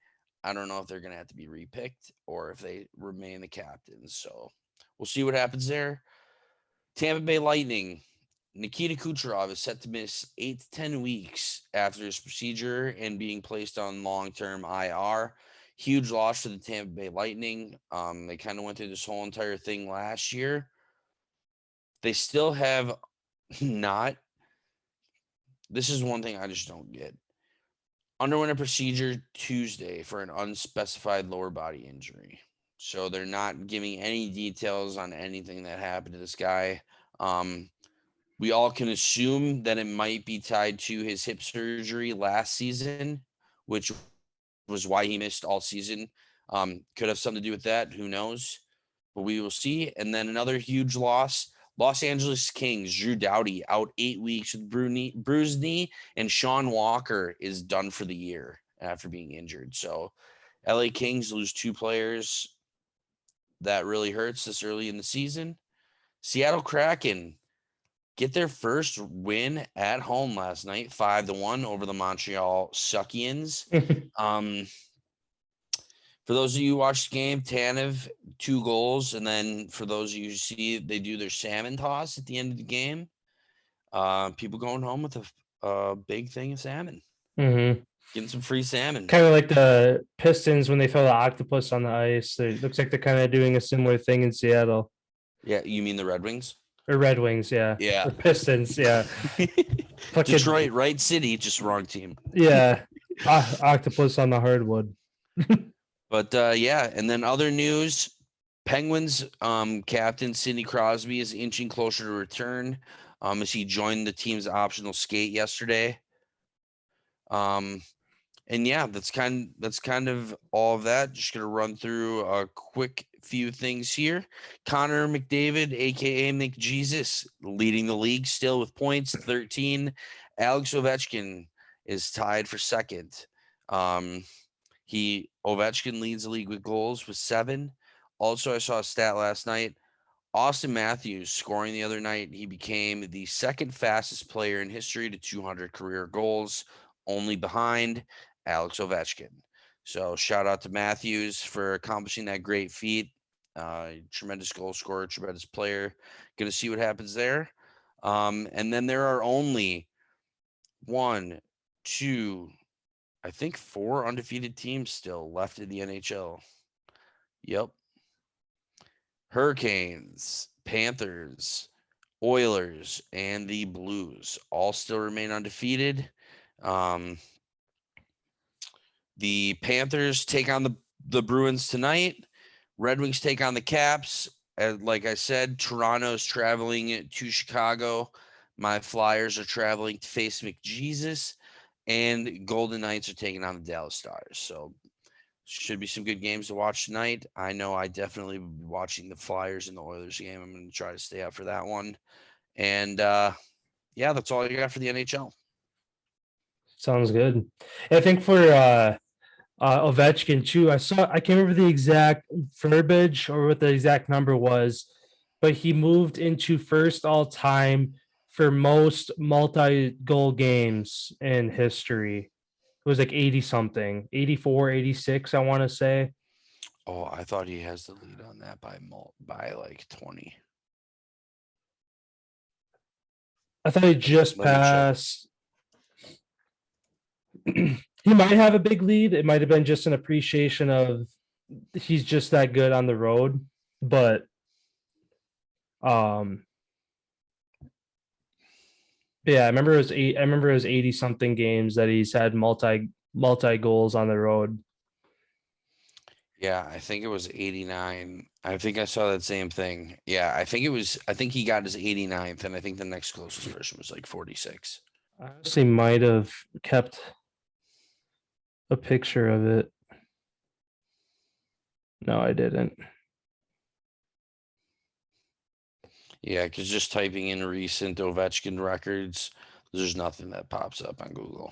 I don't know if they're going to have to be repicked or if they remain the captains. So we'll see what happens there. Tampa Bay Lightning. Nikita Kucherov is set to miss 8 to 10 weeks after his procedure and being placed on long-term IR. Huge loss for the Tampa Bay Lightning. They kind of went through this whole entire thing last year. They still have not this is one thing I just don't get. Underwent a procedure Tuesday for an unspecified lower body injury. So they're not giving any details on anything that happened to this guy. We all can assume that it might be tied to his hip surgery last season, which was why he missed all season. Could have something to do with that. Who knows? But we will see. And then another huge loss. Los Angeles Kings, Drew Doughty out 8 weeks with bruised knee, and Sean Walker is done for the year after being injured. So LA Kings lose 2 players. That really hurts this early in the season. Seattle Kraken get their first win at home last night, 5-1 over the Montreal Suckians. For those of you who watched the game, TNF 2 goals, and then for those of you who see, they do their salmon toss at the end of the game. People going home with a big thing of salmon, getting some free salmon. Kind of like the Pistons when they throw the octopus on the ice. It looks like they're kind of doing a similar thing in Seattle. Yeah, you mean the Red Wings? Or Red Wings, yeah. Yeah. The Pistons, yeah. Detroit, right city, just wrong team. Yeah. Octopus on the hardwood. But yeah, and then other news, Penguins captain Sidney Crosby is inching closer to return as he joined the team's optional skate yesterday. And yeah, that's kind of all of that. Just gonna run through a quick few things here. Connor McDavid, aka McJesus, leading the league still with points, 13. Alex Ovechkin is tied for second. Ovechkin leads the league with goals with 7. Also, I saw a stat last night. Austin Matthews scoring the other night. He became the second fastest player in history to 200 career goals, only behind Alex Ovechkin. So shout out to Matthews for accomplishing that great feat. Tremendous goal scorer, tremendous player. Going to see what happens there. And then there are only 1, 2, I think 4 undefeated teams still left in the NHL. Yep. Hurricanes, Panthers, Oilers, and the Blues all still remain undefeated. The Panthers take on the Bruins tonight. Red Wings take on the Caps. And like I said, Toronto's traveling to Chicago. My Flyers are traveling to face McJesus. And Golden Knights are taking on the Dallas Stars. So should be some good games to watch tonight. I know I definitely will be watching the Flyers and the Oilers game. I'm going to try to stay up for that one. And yeah, that's all you got for the NHL. Sounds good. I think for Ovechkin too, I can't remember the exact verbiage or what the exact number was, but he moved into first all time for most multi-goal games in history. It was like 80 something, 84, 86, I want to say. Oh, I thought he has the lead on that by like 20. I thought he just passed. He might have a big lead. It might have been just an appreciation of he's just that good on the road. But yeah, I remember it was 80 something games that he's had multi goals on the road. Yeah, I think it was 89. I think I saw that same thing. Yeah, I think he got his 89th, and I think the next closest person was like 46. I honestly might have kept a picture of it. No, I didn't. Yeah, because just typing in recent Ovechkin records, there's nothing that pops up on Google.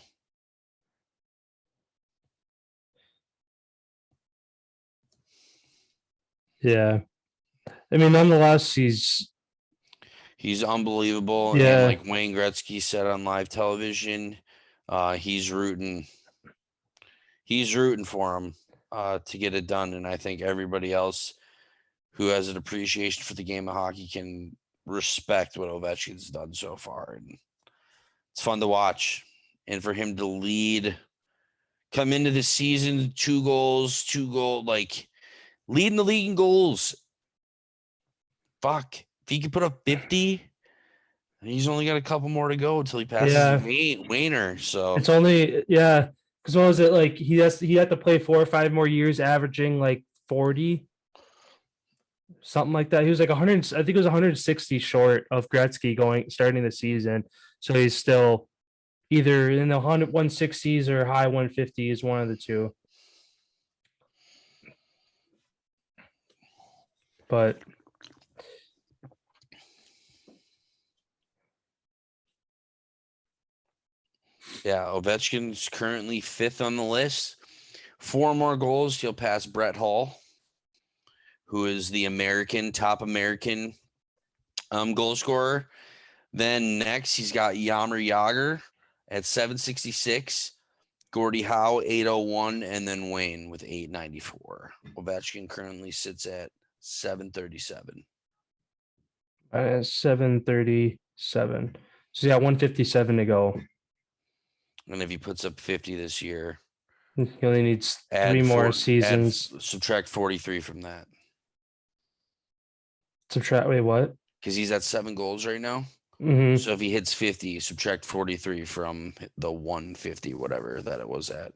Yeah. I mean, nonetheless, he's unbelievable. Yeah. And like Wayne Gretzky said on live television, he's rooting for him to get it done. And I think everybody else who has an appreciation for the game of hockey can respect what Ovechkin's done so far. And it's fun to watch. And for him to come into the season, 2 goals, like leading the league in goals. Fuck. If he could put up 50, He's only got a couple more to go until he passes Wayner. So it's only because what was it like? He had to play 4 or 5 more years, averaging like 40, something like that. He was like 100. I think it was 160 short of Gretzky starting the season. So he's still either in the 160s or high 150s, one of the two. But yeah, Ovechkin's currently 5th on the list. 4 more goals, he'll pass Brett Hull, who is the top American goal scorer. Then next, he's got Jaromir Jagr at 766, Gordie Howe 801, and then Wayne with 894. Ovechkin currently sits at 737. 737. So he's got 157 to go. And if he puts up 50 this year, he only needs 3 more seasons. Subtract 43 from that. Wait, what? Because he's at 7 goals right now. Mm-hmm. So if he hits 50, subtract 43 from the 150, whatever that it was at.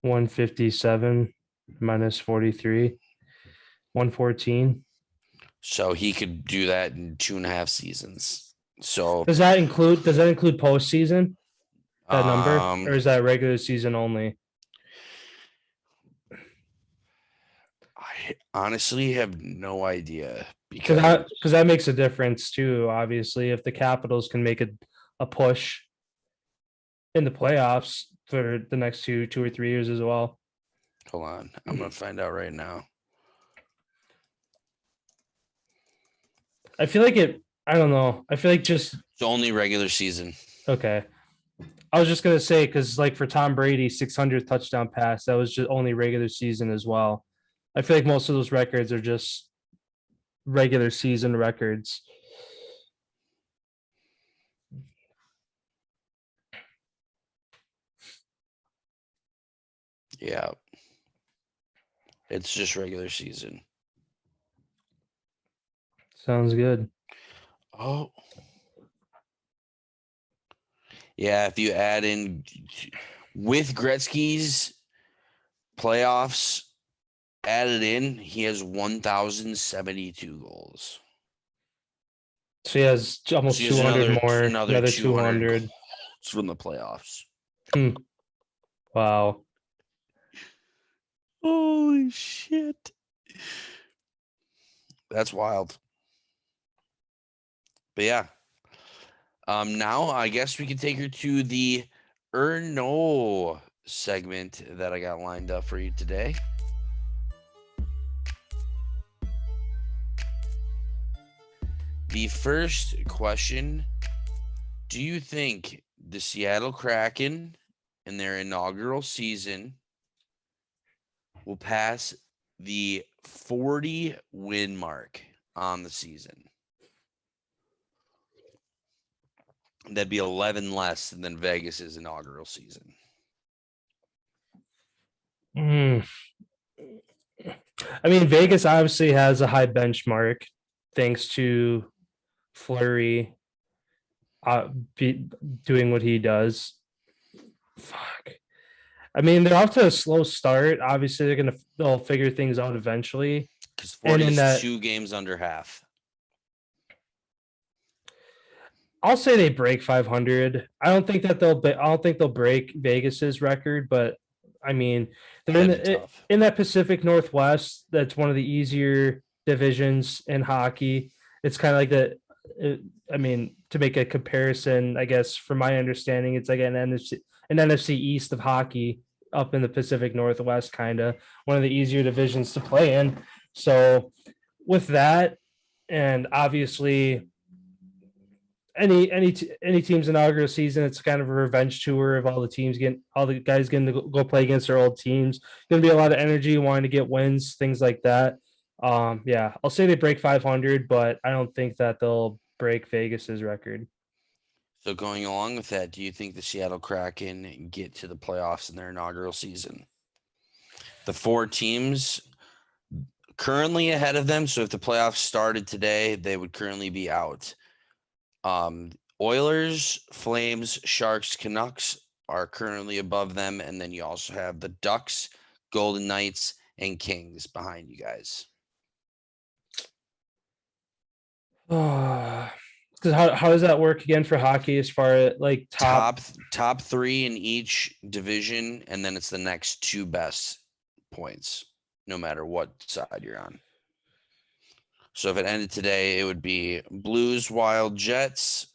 157 minus 43, 114. So he could do that in 2.5 seasons. So does that include postseason? That number, or is that regular season only? I honestly have no idea because that makes a difference too. Obviously, if the Capitals can make a push in the playoffs for the next 2 or 3 years as well. Hold on, I'm gonna find out right now. I feel like I don't know. I feel like just it's only regular season. Okay. I was just gonna say because like for Tom Brady, 600th touchdown pass, that was just only regular season as well. I feel like most of those records are just regular season records. Yeah. It's just regular season. Sounds good. Oh. Yeah, if you add in with Gretzky's playoffs added in, he has 1,072 goals. So he has almost 200 more, another 200 from the playoffs. Wow. Holy shit. That's wild. But yeah. Now I guess we can take her to the Ynot segment that I got lined up for you today. The first question, do you think the Seattle Kraken in their inaugural season will pass the 40 win mark on the season? That'd be 11 less than Vegas's inaugural season. I mean, Vegas obviously has a high benchmark thanks to Fleury doing what he does. Fuck. I mean, they're off to a slow start. Obviously, they'll figure things out eventually. Because 40 is 2 games under half. I'll say they break 500. I don't think they'll break Vegas's record, but I mean, they're in that Pacific Northwest. That's one of the easier divisions in hockey. It's kind of like to make a comparison, I guess, from my understanding, it's like an NFC East of hockey up in the Pacific Northwest, kind of one of the easier divisions to play in. So with that, and obviously any team's inaugural season, it's kind of a revenge tour of all the guys getting to go play against their old teams. Going to be a lot of energy, wanting to get wins, things like that. Yeah, I'll say they break 500, but I don't think that they'll break Vegas's record. So going along with that, do you think the Seattle Kraken get to the playoffs in their inaugural season? The 4 teams currently ahead of them, so if the playoffs started today, they would currently be out. Oilers, Flames, Sharks, Canucks are currently above them, and then you also have the Ducks, Golden Knights, and Kings behind you guys. Because how does that work again for hockey as far as like top? Top three in each division, and then it's the next two best points, no matter what side you're on. So if it ended today, it would be Blues, Wild, Jets,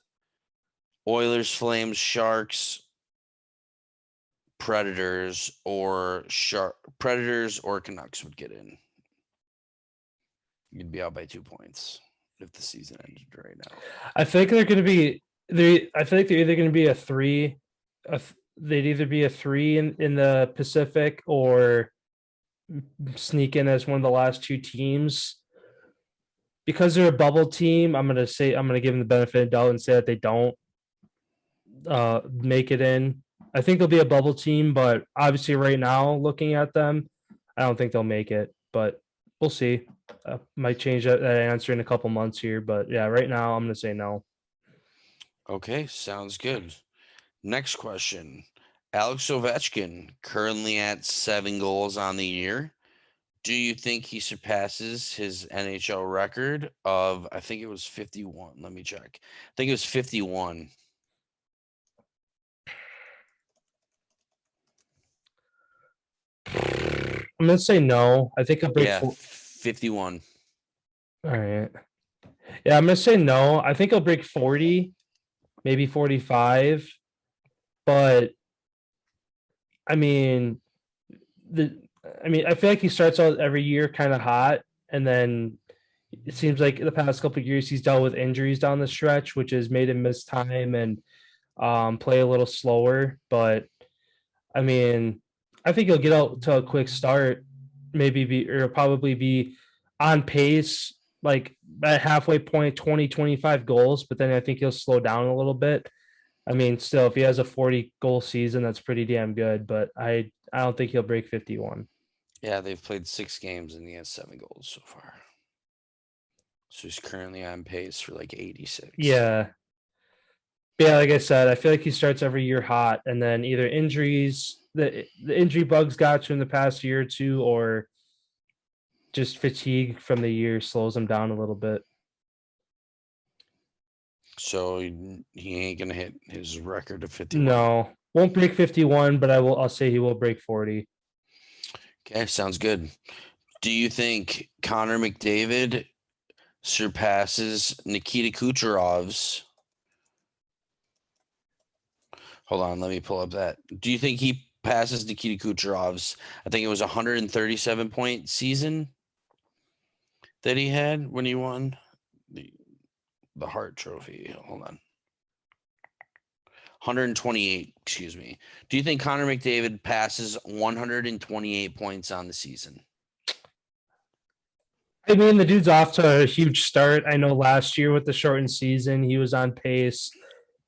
Oilers, Flames, Sharks, Predators, or Canucks would get in. You'd be out by 2 points if the season ended right now. I think they're going to be I feel like they're either going to be a three. They'd either be a three in the Pacific or sneak in as one of the last two teams. Because they're a bubble team, I'm going to give them the benefit of the doubt and say that they don't make it in. I think they'll be a bubble team, but obviously right now, looking at them, I don't think they'll make it. But we'll see. Might change that answer in a couple months here, but yeah, right now I'm going to say no. Okay, sounds good. Next question. Alex Ovechkin, currently at 7 goals on the year. Do you think he surpasses his NHL record of, I think it was 51. Let me check. I think it was 51. I'm going to say no. I think he'll break 51. All right. Yeah, I'm going to say no. I think he'll break 40, maybe 45. But I mean, I feel like he starts out every year kind of hot, and then it seems like the past couple of years he's dealt with injuries down the stretch, which has made him miss time and play a little slower. But I mean, I think he'll get out to a quick start, probably be on pace, like at halfway point, 20, 25 goals. But then I think he'll slow down a little bit. I mean, still, if he has a 40-goal season, that's pretty damn good. But I don't think he'll break 51. Yeah, they've played 6 games and he has 7 goals so far. So he's currently on pace for like 86. Yeah. Yeah, like I said, I feel like he starts every year hot, and then either injuries, the injury bugs got you in the past year or two, or just fatigue from the year slows him down a little bit. So he ain't gonna hit his record of 51. No, won't break 51, but I'll say he will break 40. Okay, sounds good. Do you think Connor McDavid surpasses Nikita Kucherov's? Hold on, let me pull up that. Do you think he passes Nikita Kucherov's? I think it was 137-point season that he had when he won the Hart Trophy. Hold on. 128, excuse me. Do you think Connor McDavid passes 128 points on the season? I mean, the dude's off to a huge start. I know last year with the shortened season, he was on pace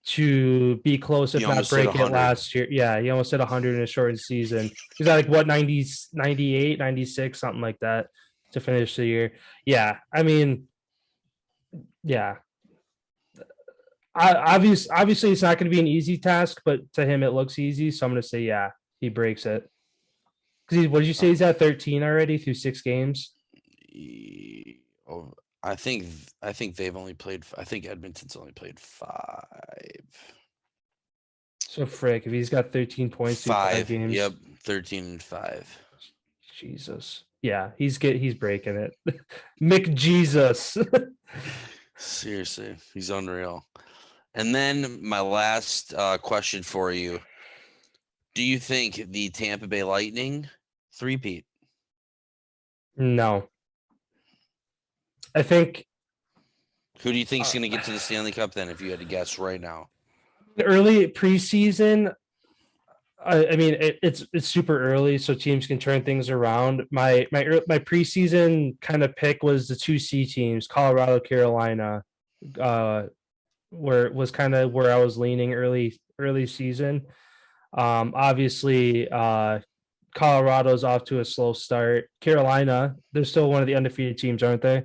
to be close, if not break it last year. Yeah, he almost hit 100 in a shortened season. He's at like, what, 90, 98, 96, something like that to finish the year. Yeah, I mean, yeah. Obviously, it's not going to be an easy task, but to him, it looks easy. So I'm going to say, yeah, he breaks it. Because what did you say? He's at 13 already through 6 games. I think they've only played. I think Edmonton's only played 5. So frick, if he's got 13 points through 5 games. Yep, 13 and 5. Jesus. Yeah, he's breaking it. McJesus. Seriously, he's unreal. And then my last question for you. Do you think the Tampa Bay Lightning three-peat? No. I think. Who do you think is going to get to the Stanley Cup then, if you had to guess right now? Early preseason, I mean, it's super early, so teams can turn things around. My preseason kind of pick was the 2C teams, Colorado, Carolina, where it was kind of where I was leaning early season. Obviously, Colorado's off to a slow start. Carolina, they're still one of the undefeated teams, aren't they?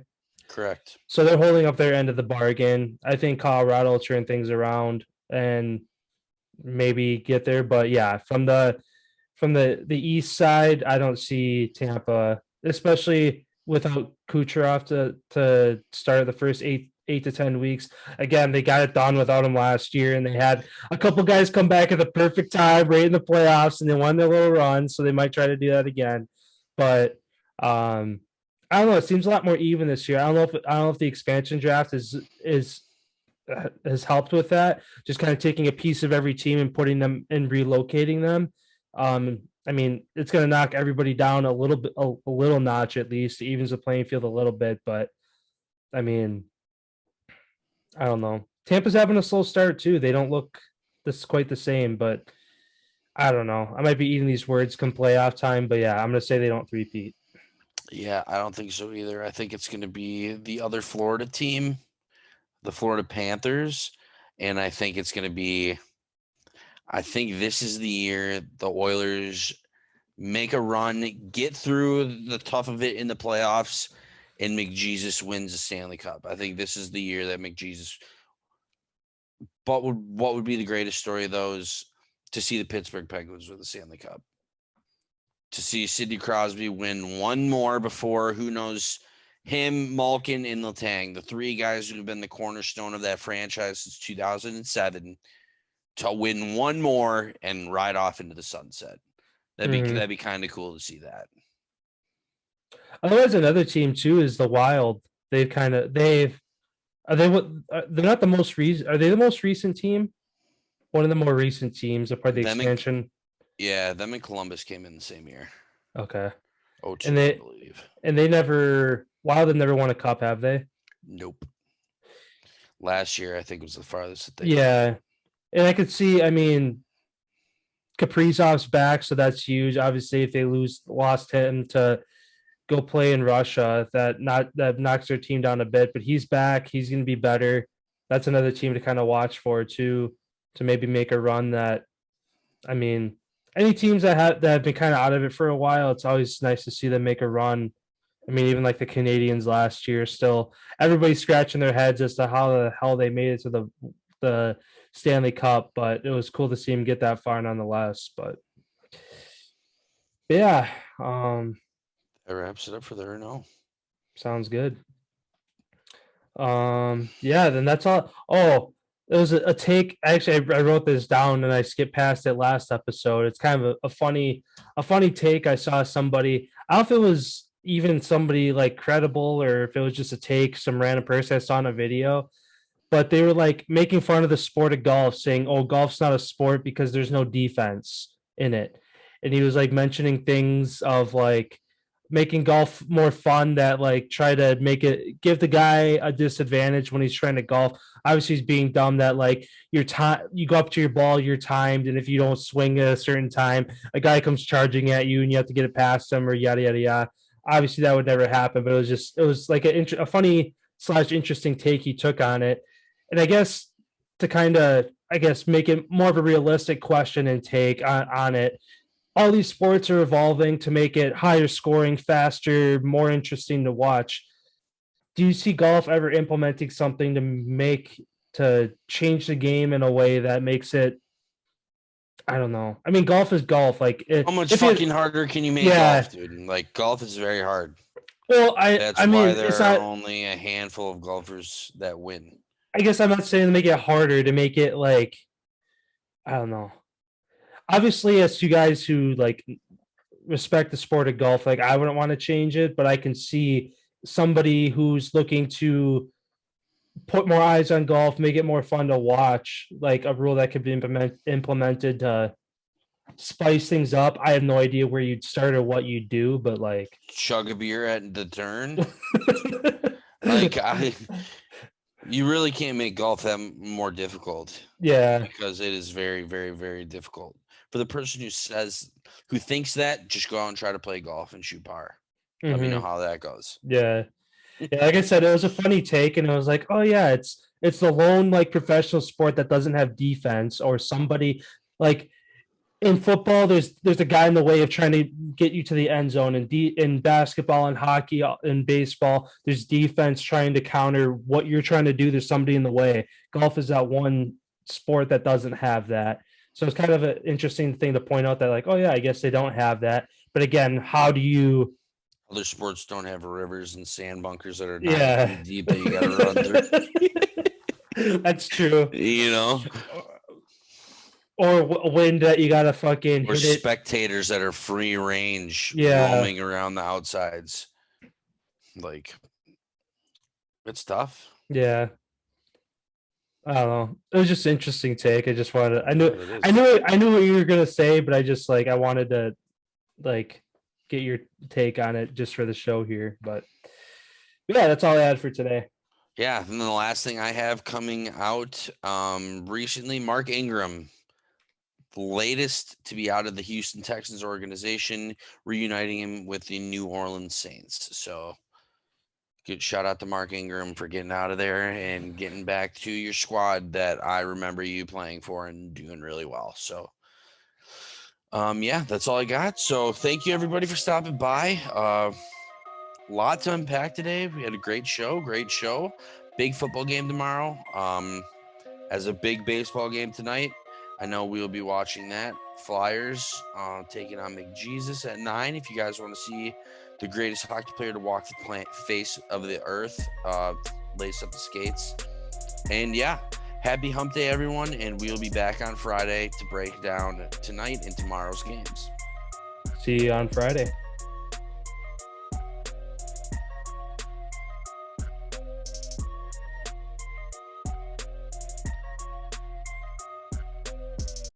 Correct. So they're holding up their end of the bargain. I think Colorado will turn things around and maybe get there. But yeah, from the east side, I don't see Tampa, especially without Kucherov to start the first 8 to 10 weeks. Again, they got it done without him last year, and they had a couple guys come back at the perfect time, right in the playoffs, and they won their little run. So they might try to do that again. But I don't know. It seems a lot more even this year. I don't know if the expansion draft has helped with that. Just kind of taking a piece of every team and putting them and relocating them. I mean, it's going to knock everybody down a little bit, a little notch at least. It evens the playing field a little bit, but I mean, I don't know. Tampa's having a slow start too. They don't look quite the same, but I don't know. I might be eating these words come playoff time, but yeah, I'm going to say they don't three-peat. Yeah, I don't think so either. I think it's going to be the other Florida team, the Florida Panthers, and I think it's going to be I think this is the year the Oilers make a run, get through the tough of it in the playoffs, and McJesus wins the Stanley Cup. I think this is the year that McJesus. But what would be the greatest story of those? To see the Pittsburgh Penguins with the Stanley Cup. To see Sidney Crosby win one more before, who knows, him, Malkin, and Letang, the three guys who have been the cornerstone of that franchise since 2007, to win one more and ride off into the sunset. That'd be kind of cool to see that. Otherwise, another team too is the Wild. They're not the most recent. Are they the most recent team? One of the more recent teams, a part of the expansion. Them and Columbus came in the same year. Okay. Oh, and I believe. And they Wild have never won a cup, have they? Nope. Last year, I think, was the farthest that they. Yeah, and I could see. I mean, Kaprizov's back, so that's huge. Obviously, if they lost him to go play in Russia, that knocks their team down a bit. But he's back. He's going to be better. That's another team to kind of watch for too, to maybe make a run. That, I mean, any teams that have been kind of out of it for a while, it's always nice to see them make a run. I mean, even like the Canadians last year, still everybody's scratching their heads as to how the hell they made it to the Stanley Cup, but it was cool to see him get that far nonetheless. But yeah, that wraps it up for there. No, sounds good. Yeah, then that's all. Oh, it was a take. Actually, I wrote this down and I skipped past it last episode. It's kind of a funny take. I saw somebody. I don't know if it was even somebody like credible or if it was just a take, some random person I saw on a video, but they were like making fun of the sport of golf, saying, "Oh, golf's not a sport because there's no defense in it." And he was like mentioning things of like making golf more fun, that like try to give the guy a disadvantage when he's trying to golf. Obviously he's being dumb, that like you go up to your ball, you're timed, and if you don't swing at a certain time, a guy comes charging at you and you have to get it past him, or yada yada yada. Obviously that would never happen, but it was like a funny / interesting take he took on it. And I guess to kind of make it more of a realistic question and take on it, all these sports are evolving to make it higher scoring, faster, more interesting to watch. Do you see golf ever implementing something to change the game in a way that makes it, I don't know. I mean, golf is golf. Like, how much fucking harder can you make golf, dude? Like, golf is very hard. Well, that's why there are only a handful of golfers that win. I guess I'm not saying to make it harder, to make it like, I don't know. Obviously, as two guys who like respect the sport of golf, like I wouldn't want to change it, but I can see somebody who's looking to put more eyes on golf, make it more fun to watch, like a rule that could be implemented to spice things up. I have no idea where you'd start or what you'd do, but like chug a beer at the turn. You really can't make golf that more difficult. Yeah, because it is very, very, very difficult. For the person who thinks that, just go out and try to play golf and shoot par. Let me know how that goes. Yeah. Yeah, like I said, it was a funny take, and it was like, oh yeah, it's the lone like professional sport that doesn't have defense, or somebody like in football, there's a guy in the way of trying to get you to the end zone. In basketball and hockey and baseball, there's defense trying to counter what you're trying to do. There's somebody in the way. Golf is that one sport that doesn't have that. So it's kind of an interesting thing to point out that, like, oh yeah, I guess they don't have that. But again, how do you? Other sports don't have rivers and sand bunkers that are 9 feet deep that you got to run through. That's true. You know, or wind that you got to fucking or hit spectators that are free range, Yeah. roaming around the outsides. Like, it's tough. Yeah. I don't know. It was just an interesting take. I just wanted. I knew what you were gonna say, but I just I wanted to get your take on it just for the show here. But yeah, that's all I had for today. Yeah, and then the last thing I have coming out recently, Mark Ingram, the latest to be out of the Houston Texans organization, reuniting him with the New Orleans Saints. So good shout out to Mark Ingram for getting out of there and getting back to your squad that I remember you playing for and doing really well. So yeah, that's all I got. So thank you everybody for stopping by. Lot to unpack today. We had a great show. Big football game tomorrow. As a big baseball game tonight. I know we'll be watching that. Flyers taking on McJesus at 9. If you guys want to see the greatest hockey player to walk the face of the earth, lace up the skates. And yeah, happy hump day, everyone. And we'll be back on Friday to break down tonight and tomorrow's games. See you on Friday.